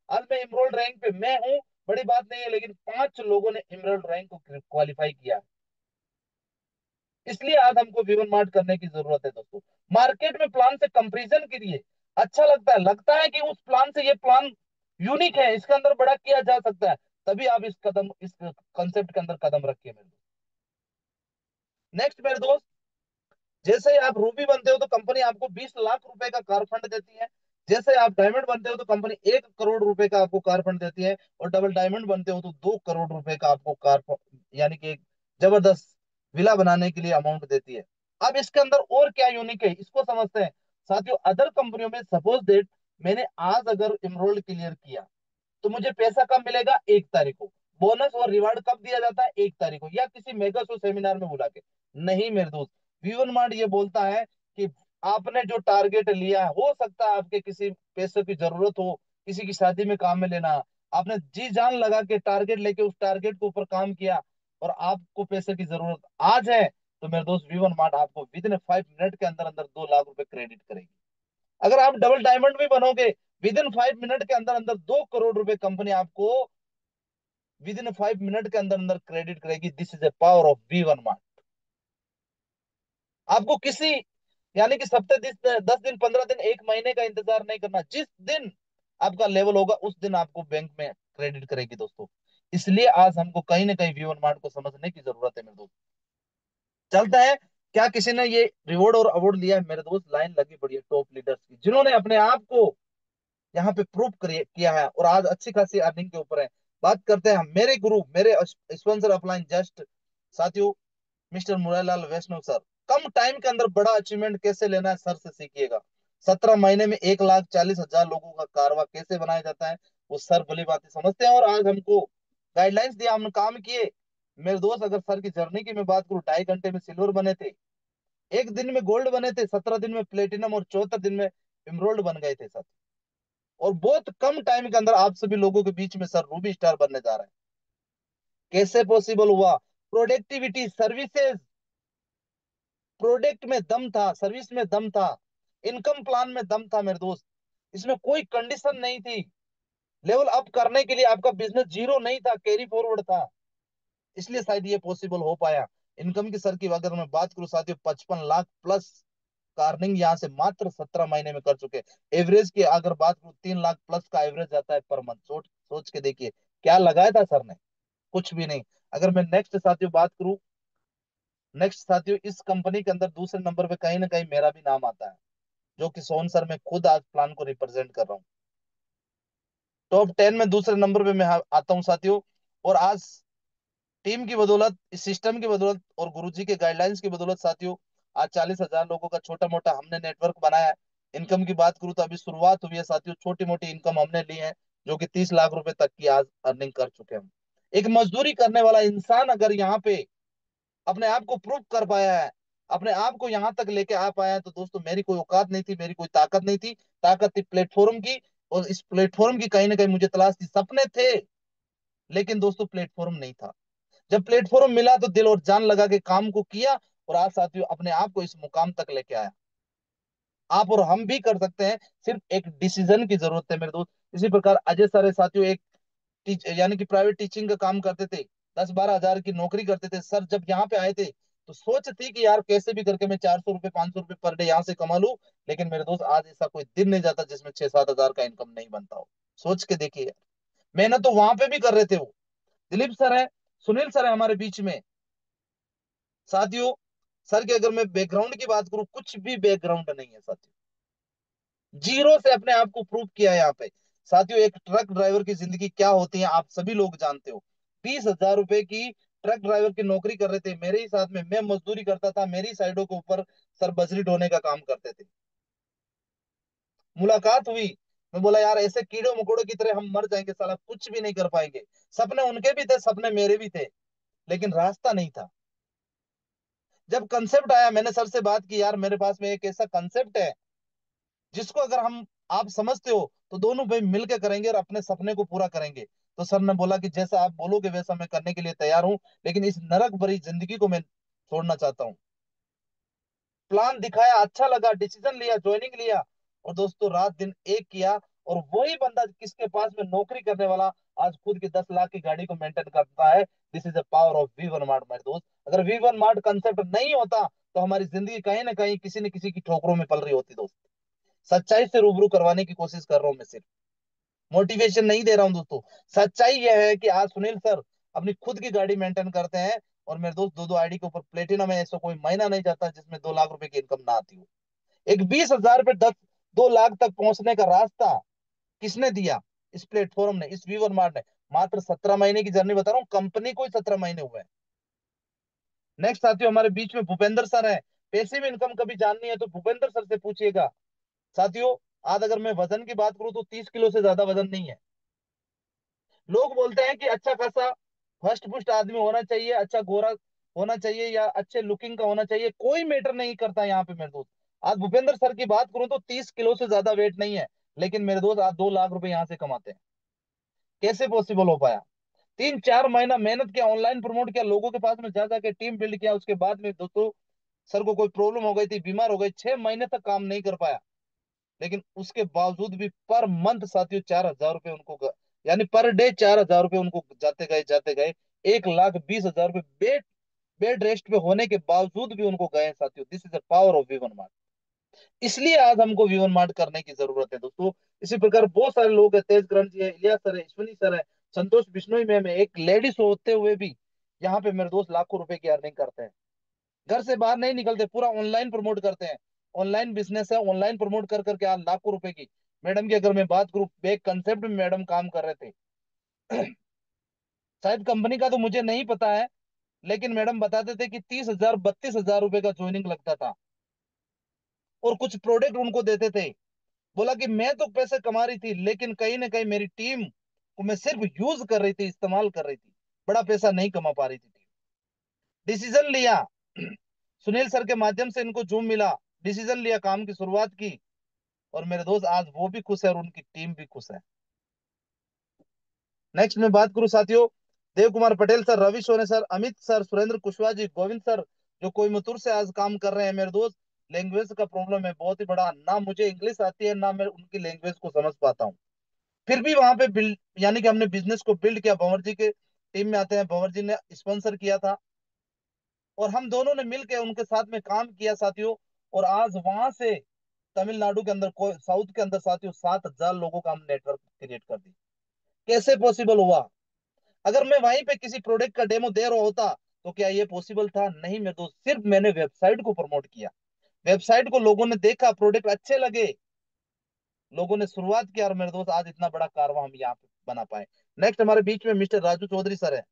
A: आज मैं इमरोल्ड रैंक पे मैं हूँ, बड़ी बात नहीं है, लेकिन 5 लोगों ने इमरोल्ड रैंक को क्वालिफाई किया। इसलिए आज हमको वी1 मार्ट करने की जरूरत है दोस्तों। मार्केट में प्लान से कंपैरिजन कीजिए, अच्छा लगता है कि उस प्लान से ये प्लान यूनिक है, इसके अंदर बड़ा किया जा सकता है, तभी आप इस कंसेप्ट के अंदर कदम रखिए मेरे दोस्त। नेक्स्ट मेरे दोस्त, जैसे ही आप रूबी बनते हो तो कंपनी आपको 20 लाख रुपए का कार फंड देती है। जैसे आप डायमंड बनते हो तो कंपनी 1 करोड़ रुपए का आपको कार फंड देती है। और डबल डायमंड बनते हो तो 2 करोड़ रुपए का आपको यानी कि एक जबरदस्त विला बनाने के लिए अमाउंट देती है। अब इसके अंदर और क्या यूनिक है इसको समझते हैं। साथियों अदर कंपनियों में सपोज डेट मैंने आज अगर इमरोल्ड क्लियर किया तो मुझे पैसा कब मिलेगा? 1 तारीख को। बोनस और रिवार्ड कब दिया जाता है? 1 तारीख को, या किसी मेगा शो सेमिनार में बुला के। नहीं मेरे दोस्त, वी1 मार्ट ये बोलता है कि आपने जो टारगेट लिया है, हो सकता है आपके किसी पैसे की जरूरत हो, किसी की शादी में काम में लेना, आपने जी जान लगा के टारगेट लेके उस टारगेट के ऊपर काम किया और आपको पैसे की जरूरत आज है, तो मेरे दोस्त वी1 मार्ट आपको विद इन 5 मिनट के अंदर अंदर 2 लाख रुपए क्रेडिट करेगी। अगर आप डबल डायमंड भी बनोगे विद इन 5 मिनट के अंदर अंदर 2 करोड़ रुपए कंपनी आपको विद इन 5 मिनट के अंदर अंदर क्रेडिट करेगी। This is a power of V1 mart. आपको किसी यानी कि सप्ताह 10 दिन 15 दिन 1 महीने का इंतजार नहीं करना, जिस दिन आपका लेवल होगा उस दिन आपको बैंक में क्रेडिट करेगी दोस्तों। इसलिए आज हमको कहीं ना कहीं वी1 मार्ट को समझने की जरूरत है मेरे दोस्त। चलता है, क्या किसी ने ये रिवॉर्ड और अवार्ड लिया है मेरे दोस्त? लाइन लगी पड़ी है टॉप लीडर्स की, जिन्होंने अपने आप को यहाँ पे प्रूव किया है और आज अच्छी खासी अर्निंग के ऊपर है। बात करते हैं मेरे गुरु, मेरे स्पॉन्सर अपलाइन जस्ट साथियों, मिस्टर मुरारीलाल वैष्णव सर। कम टाइम के अंदर बड़ा अचीवमेंट कैसे लेना है सर से सीखिएगा। 17 महीने में 1,40,000 लोगों का कारवा कैसे बनाया जाता है, वो सर भली बात समझते हैं। और आज हमको गाइडलाइंस दिया, हमने काम किए। मेरे दोस्त, अगर सर की जर्नी की मैं बात करूं, 2.5 घंटे में सिल्वर बने थे, एक दिन में गोल्ड बने थे, 17 दिन में प्लेटिनम, और 74 दिन में इमरोल्ड बन गए थे सर। और बहुत कम टाइम के अंदर आप सभी लोगों के बीच में सर रूबी स्टार बनने जा रहे हैं। कैसे पॉसिबल हुआ? प्रोडक्टिविटी, सर्विसेज, प्रोडक्ट में दम था, सर्विस में दम था, इनकम प्लान में दम था मेरे दोस्त। इसमें कोई कंडीशन नहीं थी। लेवल अप करने के लिए आपका बिजनेस जीरो नहीं था, कैरी फॉरवर्ड था। इसलिए शायद ये पॉसिबल हो पाया। इनकम की सर की अगर मैं बात करूं साथियों, 55 लाख प्लस का अर्निंग यहाँ से मात्र 17 महीने में कर चुके। एवरेज की अगर बात करूं, 3 लाख प्लस का एवरेज जाता है पर मंथ। सोच सोच के देखिए क्या लगाया था सर ने, कुछ भी नहीं। अगर मैं नेक्स्ट साथियों बात करूं, नेक्स्ट साथियों इस कंपनी के अंदर दूसरे नंबर पे कहीं ना कहीं मेरा भी नाम आता है, जो कि सोन सर, मैं खुद आज प्लान को रिप्रेजेंट कर रहा हूँ। टॉप 10 में दूसरे नंबर पे मैं आता हूँ साथियों। और आज टीम की बदौलत, इस सिस्टम की बदौलत और गुरुजी के गाइडलाइंस की बदौलत साथियों, आज 40,000 लोगों का छोटा मोटा हमने नेटवर्क बनाया है। इनकम की बात करूँ तो अभी शुरुआत हुई है साथियों, छोटी मोटी इनकम हमने ली है, जो कि 30 लाख रुपए तक की आज अर्निंग कर चुके हैं हम। एक मजदूरी करने वाला इंसान अगर यहाँ पे अपने आप को प्रूव कर पाया है, अपने आप को यहाँ तक लेके आ पाया है, तो दोस्तों मेरी कोई औकात नहीं थी, मेरी कोई ताकत नहीं थी। ताकत थी प्लेटफॉर्म की। और इस प्लेटफॉर्म की कहीं ना कहीं मुझे तलाश थी, सपने थे, लेकिन दोस्तों प्लेटफॉर्म नहीं था। जब प्लेटफॉर्म मिला तो दिल और जान लगा के काम को किया, और आज साथियों अपने आप को इस मुकाम तक लेके आया। आप और हम भी कर सकते हैं, सिर्फ एक डिसीजन की जरूरत है मेरे दोस्त। इसी प्रकार अजय सर है साथियों, एक यानी कि प्राइवेट टीचिंग का काम करते थे, 10-12 हजार की नौकरी करते थे। सर जब यहाँ पे आए थे तो सोच थी कि यार कैसे भी करके मैं 400 रुपए 500 रुपए पर डे यहाँ से कमा लूं। लेकिन मेरे दोस्त आज ऐसा कोई दिन नहीं जाता जिसमें 6-7 हजार का इनकम नहीं बनता हो। सोच के देखिए यार, मेहनत तो वहां पे भी कर रहे थे वो। दिलीप सर है, सुनील सर है हमारे बीच में साथियों। सर के अगर मैं बैकग्राउंड की बात करूं, कुछ भी बैकग्राउंड नहीं है साथियों, जीरो से अपने आप को प्रूव किया है यहाँ पे। साथियों एक ट्रक ड्राइवर की जिंदगी क्या होती है आप सभी लोग जानते हो। 20,000 रुपए की ट्रक ड्राइवर की नौकरी कर रहे थे, मेरे ही साथ में मैं मजदूरी करता था, मेरी साइडों के ऊपर सर बजरी ढोने का काम करते थे। मुलाकात हुई, मैं बोला यार ऐसे कीड़े मकोड़ों की तरह हम मर जाएंगे, साला कुछ भी नहीं कर पाएंगे। सपने उनके भी थे, सपने मेरे भी थे, लेकिन रास्ता नहीं था। जब कंसेप्ट आया, मैंने सर से बात की, यार मेरे पास में एक ऐसा कंसेप्ट है जिसको अगर हम, आप समझते हो तो दोनों भाई मिलकर करेंगे और अपने सपने को पूरा करेंगे। तो सर ने बोला कि जैसा आप बोलोगे वैसा मैं करने के लिए तैयार हूं, लेकिन इस नरक भरी जिंदगी को मैं छोड़ना चाहता हूँ। प्लान दिखाया, अच्छा लगा, डिसीजन लिया, ज्वाइनिंग लिया, और दोस्तों रात दिन एक किया। और वही बंदा किसके पास में नौकरी करने वाला आज खुद की 10 लाख की गाड़ी को मेंटेन करता है। This is the power of V one mart मेरे दोस्त। अगर वी वन मार्ट कंसेप्ट नहीं होता तो हमारी जिंदगी कहीं ना कहीं किसी न किसी की ठोकरों में पल रही होती दोस्त। सच्चाई से रूबरू करवाने की कोशिश कर रहा हूं मैं, सिर्फ मोटिवेशन नहीं दे रहा हूं दोस्तों। सच्चाई यह है कि आज सुनील सर अपनी खुद की गाड़ी मेंटेन करते हैं, और मेरे दोस्त दो दो आईडी के ऊपर प्लेटिनम है। ऐसा कोई महीना नहीं जाता जिसमें 2 लाख रुपए की इनकम ना आती हो। एक 20,000 पे 2 लाख तक पहुंचने का रास्ता किसने दिया? इस प्लेटफॉर्म ने, इस वीवर मार्ट ने। मात्र 17 महीने की जर्नी बता रहा हूँ, कंपनी को ही 17 महीने हुए हैं। नेक्स्ट साथियों हमारे बीच में भूपेंद्र सर है। पैसिव इनकम कभी जाननी है तो भूपेंद्र सर से पूछिएगा साथियों। आज अगर मैं वजन की बात करूं तो 30 किलो से ज्यादा वजन नहीं है। लोग बोलते हैं कि अच्छा खासा फर्स्ट पुस्ट आदमी होना चाहिए, अच्छा गोरा होना चाहिए, या अच्छे लुकिंग का होना चाहिए, कोई मैटर नहीं करता यहाँ पे मेरे दोस्त। आज भूपेंद्र सर की बात करूं तो 30 किलो से ज्यादा वेट नहीं है, लेकिन मेरे दोस्त आज 2 लाख रुपए यहाँ से कमाते हैं। कैसे पॉसिबल हो पाया? 3-4 महीना मेहनत किया, ऑनलाइन प्रमोट किया, लोगों के पास में जा जाके टीम बिल्ड किया। उसके बाद में दोस्तों सर को कोई प्रॉब्लम हो गई थी, बीमार हो गए, 6 महीने तक काम नहीं कर पाया। लेकिन उसके बावजूद भी पर मंथ साथियों 4,000 रुपए उनको यानी पर डे 4,000 रुपए उनको जाते गए जाते गए। 1,20,000 रुपए बेड बेड रेस्ट पे होने के बावजूद भी उनको गए साथियों। This is the power of Weavon Mart. इसलिए आज हमको वीवन मार्ट करने की जरूरत है दोस्तों। इसी प्रकार बहुत सारे लोग हैं, तेज ग्रंथ जी है, इलियास सर है, अश्विनी सर है, संतोष बिश्नोई मैम है, एक लेडीज होते हुए भी यहाँ पे मेरे दोस्त लाखों रुपए की अर्निंग करते हैं। घर से बाहर नहीं निकलते, पूरा ऑनलाइन प्रमोट करते हैं। ऑनलाइन बिजनेस है, ऑनलाइन प्रमोट कर करके आज लाखों रुपए की। मैडम की अगर मैं बात करूं, एक कंसेप्ट में मैडम काम कर रहे थे। शायद कंपनी का तो मुझे नहीं पता है, लेकिन मैडम बताते थे कि 30,000 32,000 रुपए का ज्वाइनिंग लगता था, और कुछ प्रोडक्ट उनको देते थे। बोला कि मैं तो पैसे कमा रही थी, लेकिन कहीं ना कहीं मेरी टीम को मैं सिर्फ यूज कर रही थी, इस्तेमाल कर रही थी, बड़ा पैसा नहीं कमा पा रही थी। डिसीजन लिया सुनील सर के माध्यम से इनको जूम मिला, डिसीजन लिया, काम की शुरुआत की, और मेरे दोस्त आज वो भी खुश है और उनकी टीम भी खुश है। नेक्स्ट मैं बात करूं साथियों, देव कुमार पटेल सर, रवि सोने sir, Amit sir, Surendra Kushwaha ji, Govind sir, जो कोयम्बतूर से आज काम कर रहे हैं मेरे दोस्त। लैंग्वेज का प्रॉब्लम है बहुत ही बड़ा, ना मुझे इंग्लिश आती है ना मैं उनकी लैंग्वेज को समझ पाता हूँ। फिर भी वहां पे बिल्ड, यानी कि हमने बिजनेस को बिल्ड किया। भंवर जी के टीम में आते हैं, भंवर जी ने स्पॉन्सर किया था, और हम दोनों ने मिलकर उनके साथ में काम किया साथियों। और आज वहां से तमिलनाडु के अंदर, साउथ के अंदर साथियों, 7,000 लोगों का हम नेटवर्क क्रिएट कर दिया। कैसे पॉसिबल हुआ? अगर मैं वहीं पे किसी प्रोडक्ट का डेमो दे रहा होता तो क्या ये पॉसिबल था? नहीं मेरे दोस्त, सिर्फ मैंने वेबसाइट को प्रमोट किया, वेबसाइट को लोगों ने देखा, प्रोडक्ट अच्छे लगे, लोगों ने शुरुआत किया, और मेरे दोस्त आज इतना बड़ा कारवां हम यहाँ पे बना पाए। नेक्स्ट हमारे बीच में मिस्टर राजू चौधरी सर है।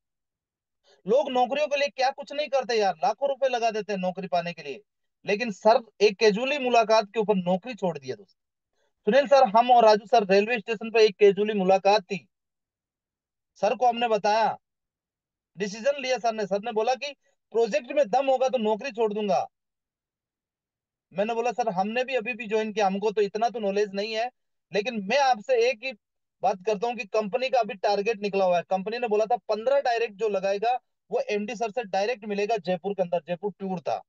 A: लोग नौकरियों के लिए क्या कुछ नहीं करते यार, लाखों रुपए लगा देते हैं नौकरी पाने के लिए, लेकिन सर एक कैजुअली मुलाकात के ऊपर नौकरी छोड़ दिया दोस्त। सुनील सर, हम और राजू सर रेलवे स्टेशन पे एक कैजुअली मुलाकात थी, सर को हमने बताया, डिसीजन लिया सर ने बोला कि प्रोजेक्ट में दम होगा तो नौकरी छोड़ दूंगा। मैंने बोला सर हमने भी अभी भी ज्वाइन किया, हमको तो इतना तो नॉलेज नहीं है, लेकिन मैं आपसे एक ही बात करता हूँ कि कंपनी का अभी टारगेट निकला हुआ है। कंपनी ने बोला था 15 डायरेक्ट जो लगाएगा वो एमडी सर से डायरेक्ट मिलेगा जयपुर के अंदर, जयपुर टूर था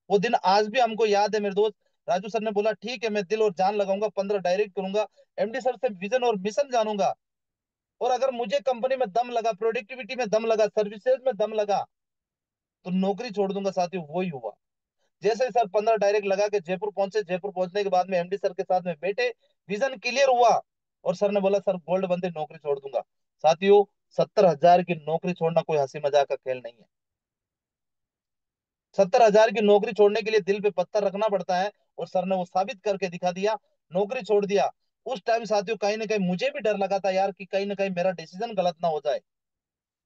A: वो दिन, आज भी हमको याद है मेरे दोस्त। राजू सर ने बोला ठीक है, मैं दिल और जान लगाऊंगा, 15 डायरेक्ट करूंगा, एमडी सर से विजन और मिशन जानूंगा, और अगर मुझे कंपनी में दम लगा, प्रोडक्टिविटी में दम लगा, सर्विसेज में दम लगा, तो नौकरी छोड़ दूंगा साथियों। वही हुआ। जैसे ही सर 15 डायरेक्ट लगा के जयपुर पहुंचे, जयपुर पहुंचने के बाद में एमडी सर के साथ में बैठे, विजन क्लियर हुआ, और सर ने बोला सर गोल्ड बंदे नौकरी छोड़ दूंगा। साथियों, 70,000 की नौकरी छोड़ना कोई हंसी मजाक का खेल नहीं है। 70,000 की नौकरी छोड़ने के लिए दिल पे पत्थर रखना पड़ता है, और सर ने वो साबित करके दिखा दिया, नौकरी छोड़ दिया। उस टाइम साथियों कहीं ना कहीं मुझे भी डर लगा था यार कि कहीं ना कहीं मेरा डिसीजन गलत ना हो जाए,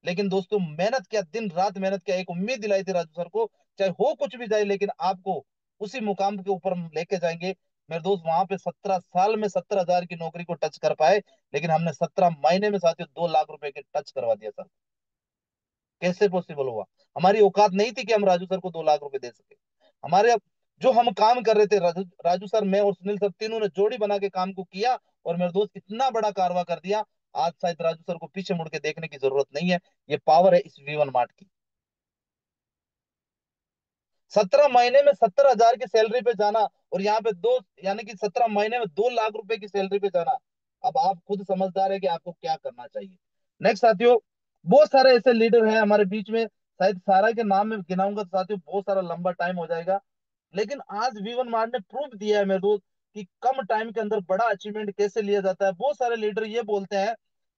A: लेकिन दोस्तों मेहनत किया, दिन रात मेहनत किया, एक उम्मीद दिलाई थी राजू सर को, चाहे हो कुछ भी जाए लेकिन आपको उसी मुकाम के ऊपर हम लेके जाएंगे। मेरे दोस्त वहां पे 17 साल में 70,000 की नौकरी को टच कर पाए, लेकिन हमने 17 महीने में साथियों 2 लाख रुपए के टच करवा दिया सर। कैसे पॉसिबल हुआ? हमारी औकात नहीं थी कि हम राजू सर को 2 लाख रुपए दे सके। हमारे जो हम काम कर रहे थे, राजू सर, मैं और सुनील सर तीनों ने जोड़ी बना के काम को किया, और मेरे दोस्त इतना बड़ा कारवा कर दिया। आज शायद राजू सर को पीछे मुड़ के देखने की जरूरत नहीं है, ये पावर है इस वीवन मार्ट की। 17 महीने में 70,000 की सैलरी पे जाना, और यहाँ पे दो, यानी कि 17 महीने में 2 लाख रुपए की सैलरी पे जाना। अब आप खुद समझदार है कि आपको क्या करना चाहिए। नेक्स्ट साथियों, बहुत सारे ऐसे लीडर हैं हमारे बीच में, शायद सारा के नाम में गिनाऊंगा तो साथियों बहुत सारा लंबा टाइम हो जाएगा, लेकिन आज वीवन मार्ट ने प्रूव दिया है मेरे दोस्त कि कम टाइम के अंदर बड़ा अचीवमेंट कैसे लिया जाता है। बहुत सारे लीडर ये बोलते हैं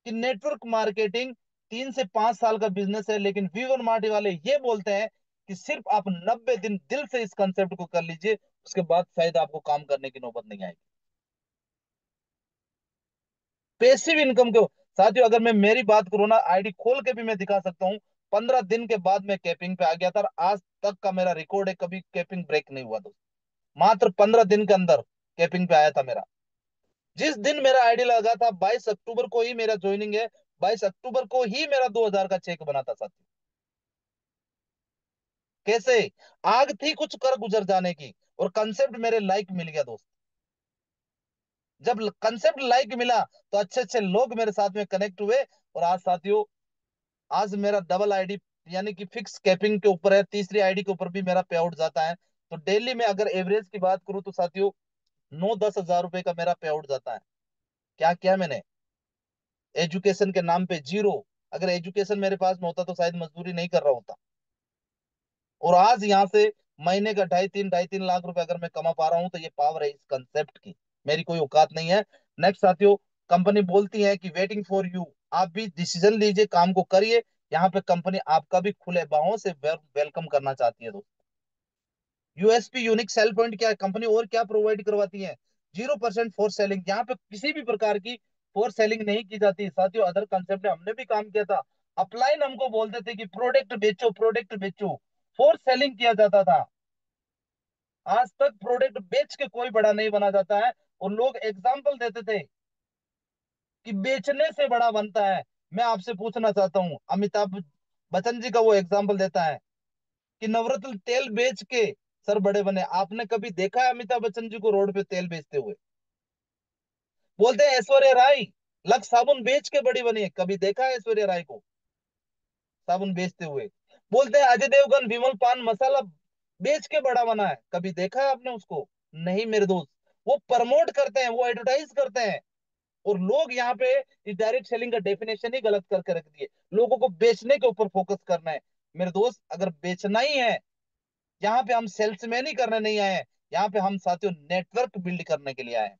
A: कि नेटवर्क मार्केटिंग 3 से 5 साल का बिजनेस है, लेकिन वीवन मार्ट वाले ये बोलते हैं कि सिर्फ आप 90 दिन दिल से इस कंसेप्ट को कर लीजिए, उसके बाद शायद आपको काम करने की नौबत नहीं आएगी। पैसिव इनकम को साथियों, अगर मैं मेरी बात करूँ ना, आईडी खोल के भी मैं दिखा सकता हूँ। 15 दिन के बाद मैं कैपिंग पे आ गया था, और आज तक का मेरा रिकॉर्ड है, कभी कैपिंग ब्रेक नहीं हुआ दोस्त। मात्र 15 दिन के अंदर कैपिंग पे आया था मेरा। जिस दिन मेरा आईडी लगा था 22 अक्टूबर को ही मेरा ज्वाइनिंग है, 22 अक्टूबर को ही मेरा 2,000 का चेक बना था साथी। कैसे? आग थी कुछ कर गुजर जाने की, और कंसेप्ट मेरे लाइक मिल गया दोस्त। जब कंसेप्ट लाइक मिला तो अच्छे अच्छे लोग मेरे साथ में कनेक्ट हुए, और आज साथियों, आज मेरा डबल आईडी, यानी कि फिक्स कैपिंग के ऊपर है, तीसरी आईडी के ऊपर भी मेरा पे आउट जाता है। तो डेली में अगर एवरेज की बात करूं तो साथियों 9-10 हजार रुपए का मेरा पे आउट जाता है। क्या किया मैंने? एजुकेशन के नाम पे जीरो। अगर एजुकेशन मेरे पास में होता तो शायद मजदूरी नहीं कर रहा होता, और आज यहाँ से महीने का 2.5-3 लाख रुपए अगर मैं कमा पा रहा हूँ, तो ये पावर है इस कंसेप्ट की, मेरी कोई औकात नहीं है। नेक्स्ट साथियों, कंपनी बोलती है कि वेटिंग फॉर यू, आप भी डिसीजन लीजिए, काम को करिए। यहाँ पे कंपनी आपका भी खुले बाहों से वेलकम करना चाहती है दोस्तों। यूएसपी, यूनिक सेल पॉइंट क्या है, कंपनी और क्या प्रोवाइड करवाती है? 0% फोर सेलिंग, यहाँ पे किसी भी प्रकार की फोर सेलिंग नहीं की जाती साथियों। अदर कंसेप्ट हमने भी काम किया था, अपलाइन हमको बोलते थे कि प्रोडक्ट बेचो, प्रोडक्ट बेचो, फोर्स सेलिंग किया जाता था। आज तक प्रोडक्ट बेच के कोई बड़ा नहीं बना जाता है। और लोग एग्जाम्पल देते थे कि बेचने से बड़ा बनता है। मैं आपसे पूछना चाहता हूँ, अमिताभ बच्चन जी का वो एग्जाम्पल देता है कि नवरत्न तेल बेच के सर बड़े बने। आपने कभी देखा है अमिताभ बच्चन जी को रोड पे तेल बेचते हुए? बोलते हैं ऐश्वर्या राय लक्स साबुन बेच के बड़ी बनी है, कभी देखा है ऐश्वर्या राय को साबुन बेचते हुए? बोलते हैं अजय देवगन विमल पान मसाला बेच के बड़ा बना है, कभी देखा है आपने उसको? नहीं मेरे दोस्त। वो प्रमोट करते हैं, वो एडवर्टाइज करते हैं। और लोग यहाँ पे इस डायरेक्ट सेलिंग का डेफिनेशन ही गलत करके रख दिए। लोगों को बेचने के ऊपर फोकस करना है। मेरे दोस्त अगर बेचना ही है, यहाँ पे हम सेल्समैन ही करने नहीं आए हैं। यहाँ पे हम साथियों नेटवर्क बिल्ड करने के लिए आए हैं।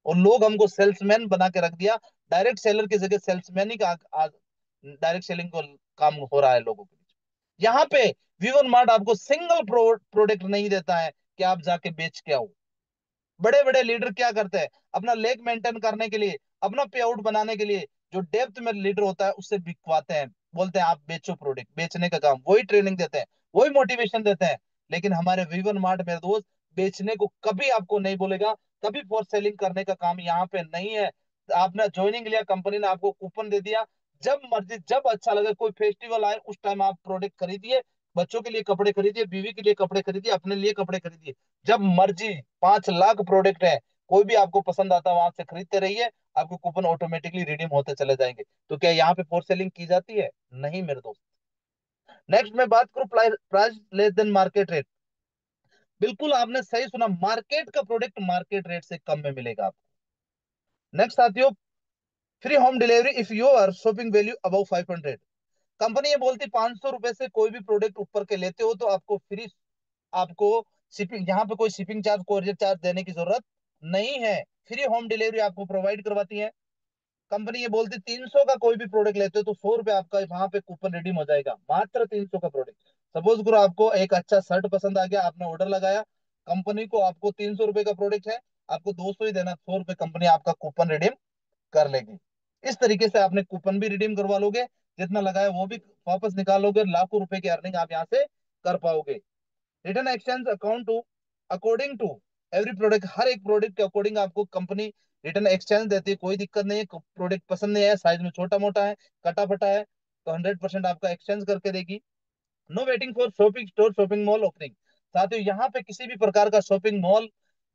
A: और लोग हमको सेल्समैन बना के रख दिया। डायरेक्ट सेलर की जगह सेल्समैन ही का आज डायरेक्ट सेलिंग को काम हो रहा है लोगों के बीच। यहाँ पे विवन मार्ट आपको सिंगल प्रोडक्ट नहीं देता है कि आप जाके बेच के आओ। बड़े बड़े लीडर क्या करते हैं, अपना लेग मेंटेन करने के लिए, अपना पे आउट बनाने के लिए, जो डेप्थ में लीडर होता है उससे बिकवाते हैं। बोलते हैं आप बेचो, प्रोडक्ट बेचने का काम, वही ट्रेनिंग देते हैं, वही मोटिवेशन देते हैं। लेकिन हमारे विवन मार्ट मेरे दोस्त बेचने को कभी आपको नहीं बोलेगा। कभी फॉर सेलिंग करने का काम यहाँ पे नहीं है। आपने ज्वाइनिंग लिया, कंपनी ने आपको कूपन दे दिया, जब मर्जी जब अच्छा लगे, कोई फेस्टिवल आए उस टाइम आप प्रोडक्ट खरीदिए। बच्चों के लिए कपड़े खरीदिए, बीवी के लिए कपड़े खरीदिए, अपने लिए कपड़े खरीदिए, जब मर्जी। 5 लाख प्रोडक्ट है, कोई भी आपको पसंद आता है वहां से खरीदते रहिए। आपको कूपन ऑटोमेटिकली रिडीम होते चले जाएंगे। तो क्या यहाँ पे फोर सेलिंग की जाती है? नहीं मेरे दोस्त। नेक्स्ट मैं बात करूं price less than market rate. बिल्कुल आपने सही सुना, मार्केट का प्रोडक्ट मार्केट रेट से कम में मिलेगा आपको। नेक्स्ट साथियों, free home delivery if your shopping value above 500। Company ये बोलती 500 रुपए से कोई भी प्रोडक्ट ऊपर के लेते हो तो आपको फ्री, आपको शिपिंग, यहाँ पे कोई शिपिंग चार्ज, कोरियर चार्ज देने की जरूरत नहीं है। फ्री होम डिलीवरी आपको प्रोवाइड करवाती है कंपनी। ये बोलती 300 का कोई भी प्रोडक्ट लेते हो तो 100 रुपए आपका वहां पे कूपन रिडीम हो जाएगा, मात्र 300 का प्रोडक्ट। सपोज करो आपको एक अच्छा शर्ट पसंद आ गया, आपने ऑर्डर लगाया, कंपनी को आपको 300 रुपए का प्रोडक्ट है, आपको 200 ही देना, 100 रुपए कंपनी आपका कूपन रिडीम कर लेगी। इस तरीके से आपने कूपन भी रिडीम करवा लोगे, जितना लगाया वो भी वापस निकालोगे, लाखों रुपए की अर्निंग आप यहाँ से कर पाओगे। Return exchange account to according to every product, हर एक प्रोडक्ट के अकॉर्डिंग आपको कंपनी रिटर्न एक्सचेंज देती है। कोई दिक्कत नहीं है, प्रोडक्ट पसंद नहीं है, साइज में छोटा मोटा है, कटा फटा है, तो 100% आपका एक्सचेंज करके देगी। No waiting for shopping store, shopping mall opening. साथियों यहाँ पे किसी भी प्रकार का शॉपिंग मॉल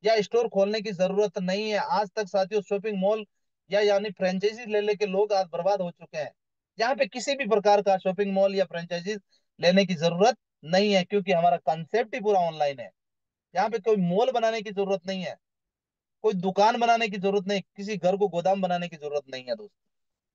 A: या स्टोर खोलने की जरूरत नहीं है। आज तक साथियों शॉपिंग मॉल या यानी फ्रेंचाइजी ले लेके लोग आज बर्बाद हो चुके हैं। यहाँ पे किसी भी प्रकार का शॉपिंग मॉल या फ्रेंचाइजी लेने की जरूरत नहीं है, क्योंकि हमारा कंसेप्ट ही पूरा ऑनलाइन है। यहाँ पे कोई मॉल बनाने की जरूरत नहीं है, कोई दुकान बनाने की जरूरत नहीं, किसी घर को गोदाम बनाने की जरूरत नहीं है दोस्त।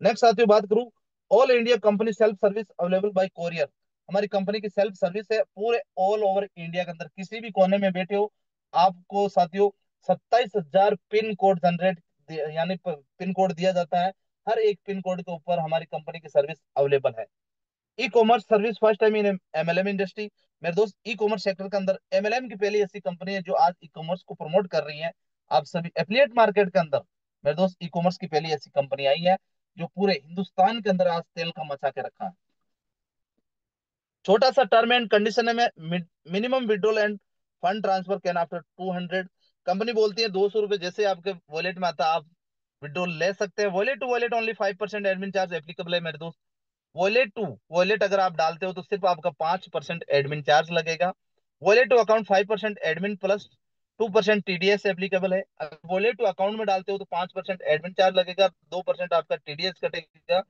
A: नेक्स्ट साथियों बात करूं, all India company self service available by courier. हमारी कंपनी की सेल्फ सर्विस है पूरे ऑल ओवर इंडिया के अंदर, किसी भी कोने में बैठे हो आपको साथियों 27,000 पिन कोड जनरेट, यानी पिन कोड दिया जाता है। हर एक पिन कोड के ऊपर हमारी कंपनी की सर्विस अवेलेबल है। E commerce service first time in MLM industry. मेरे दोस्त ई कॉमर्स सेक्टर के अंदर एमएलएम की पहली ऐसी कंपनी है जो आज ई कॉमर्स को प्रमोट कर रही है। आप सभी एफिलिएट मार्केट के अंदर मेरे दोस्त ई कॉमर्स की पहली ऐसी कंपनी आई है जो पूरे हिंदुस्तान के अंदर आज तेल का मचा के रखा है। छोटा सा टर्म एंड कंडीशन है में, minimum withdrawal end fund transfer can after 200। Company बोलती है 200 रुपए जैसे आपके वॉलेट में आता है आप विड्रॉल ले सकते हैं। Wallet to wallet only 5% admin charge applicable है मेरे दोस्त। वॉलेट टू वॉलेट अगर आप डालते हो तो सिर्फ आपका 5% एडमिन चार्ज लगेगा। Wallet to account 5% admin plus 2% TDS applicable है। अगर वॉलेट टू अकाउंट में डालते हो तो 5% एडमिन चार्ज लगेगा, 2% आपका टीडीएस कटेगा,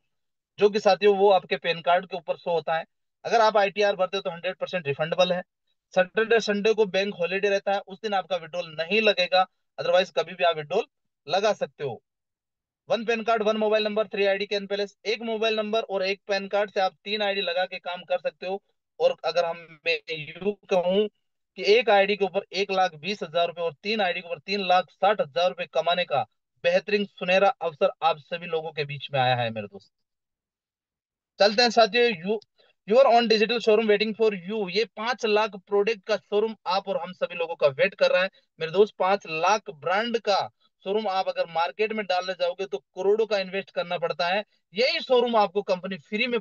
A: जो कि साथियों वो आपके पैन कार्ड के ऊपर शो होता है। अगर आप आईटीआर भरते हो तो 100% रिफंडेबल है। सैटरडे संडे को बैंक हॉलीडे रहता है, उस दिन आपका विड्रॉल नहीं लगेगा, अदरवाइज कभी भी आप विड्रॉल लगा सकते हो। One pan card one mobile number 3 ID can palace, एक मोबाइल नंबर और एक पैन कार्ड से आप 3 आईडी लगा के काम कर सकते हो। और अगर मैं यूं कहूं कि एक आईडी के ऊपर 1,20,000 रुपए और 3 आईडी के ऊपर 3,60,000 रुपए कमाने का बेहतरीन सुनहरा अवसर आप सभी लोगों के बीच में आया है मेरे दोस्त। चलते हैं साथियों, you're on digital showroom waiting for you. ये 5 लाख प्रोडक्ट का शोरूम आप और हम सभी लोगों का वेट कर रहा है मेरे दोस्त। 5 लाख ब्रांड का शोरूम आप अगर मार्केट में डालने जाओगे तो करोड़ों का इन्वेस्ट करना पड़ता है। यही शोरूम आपको कंपनी फ्री में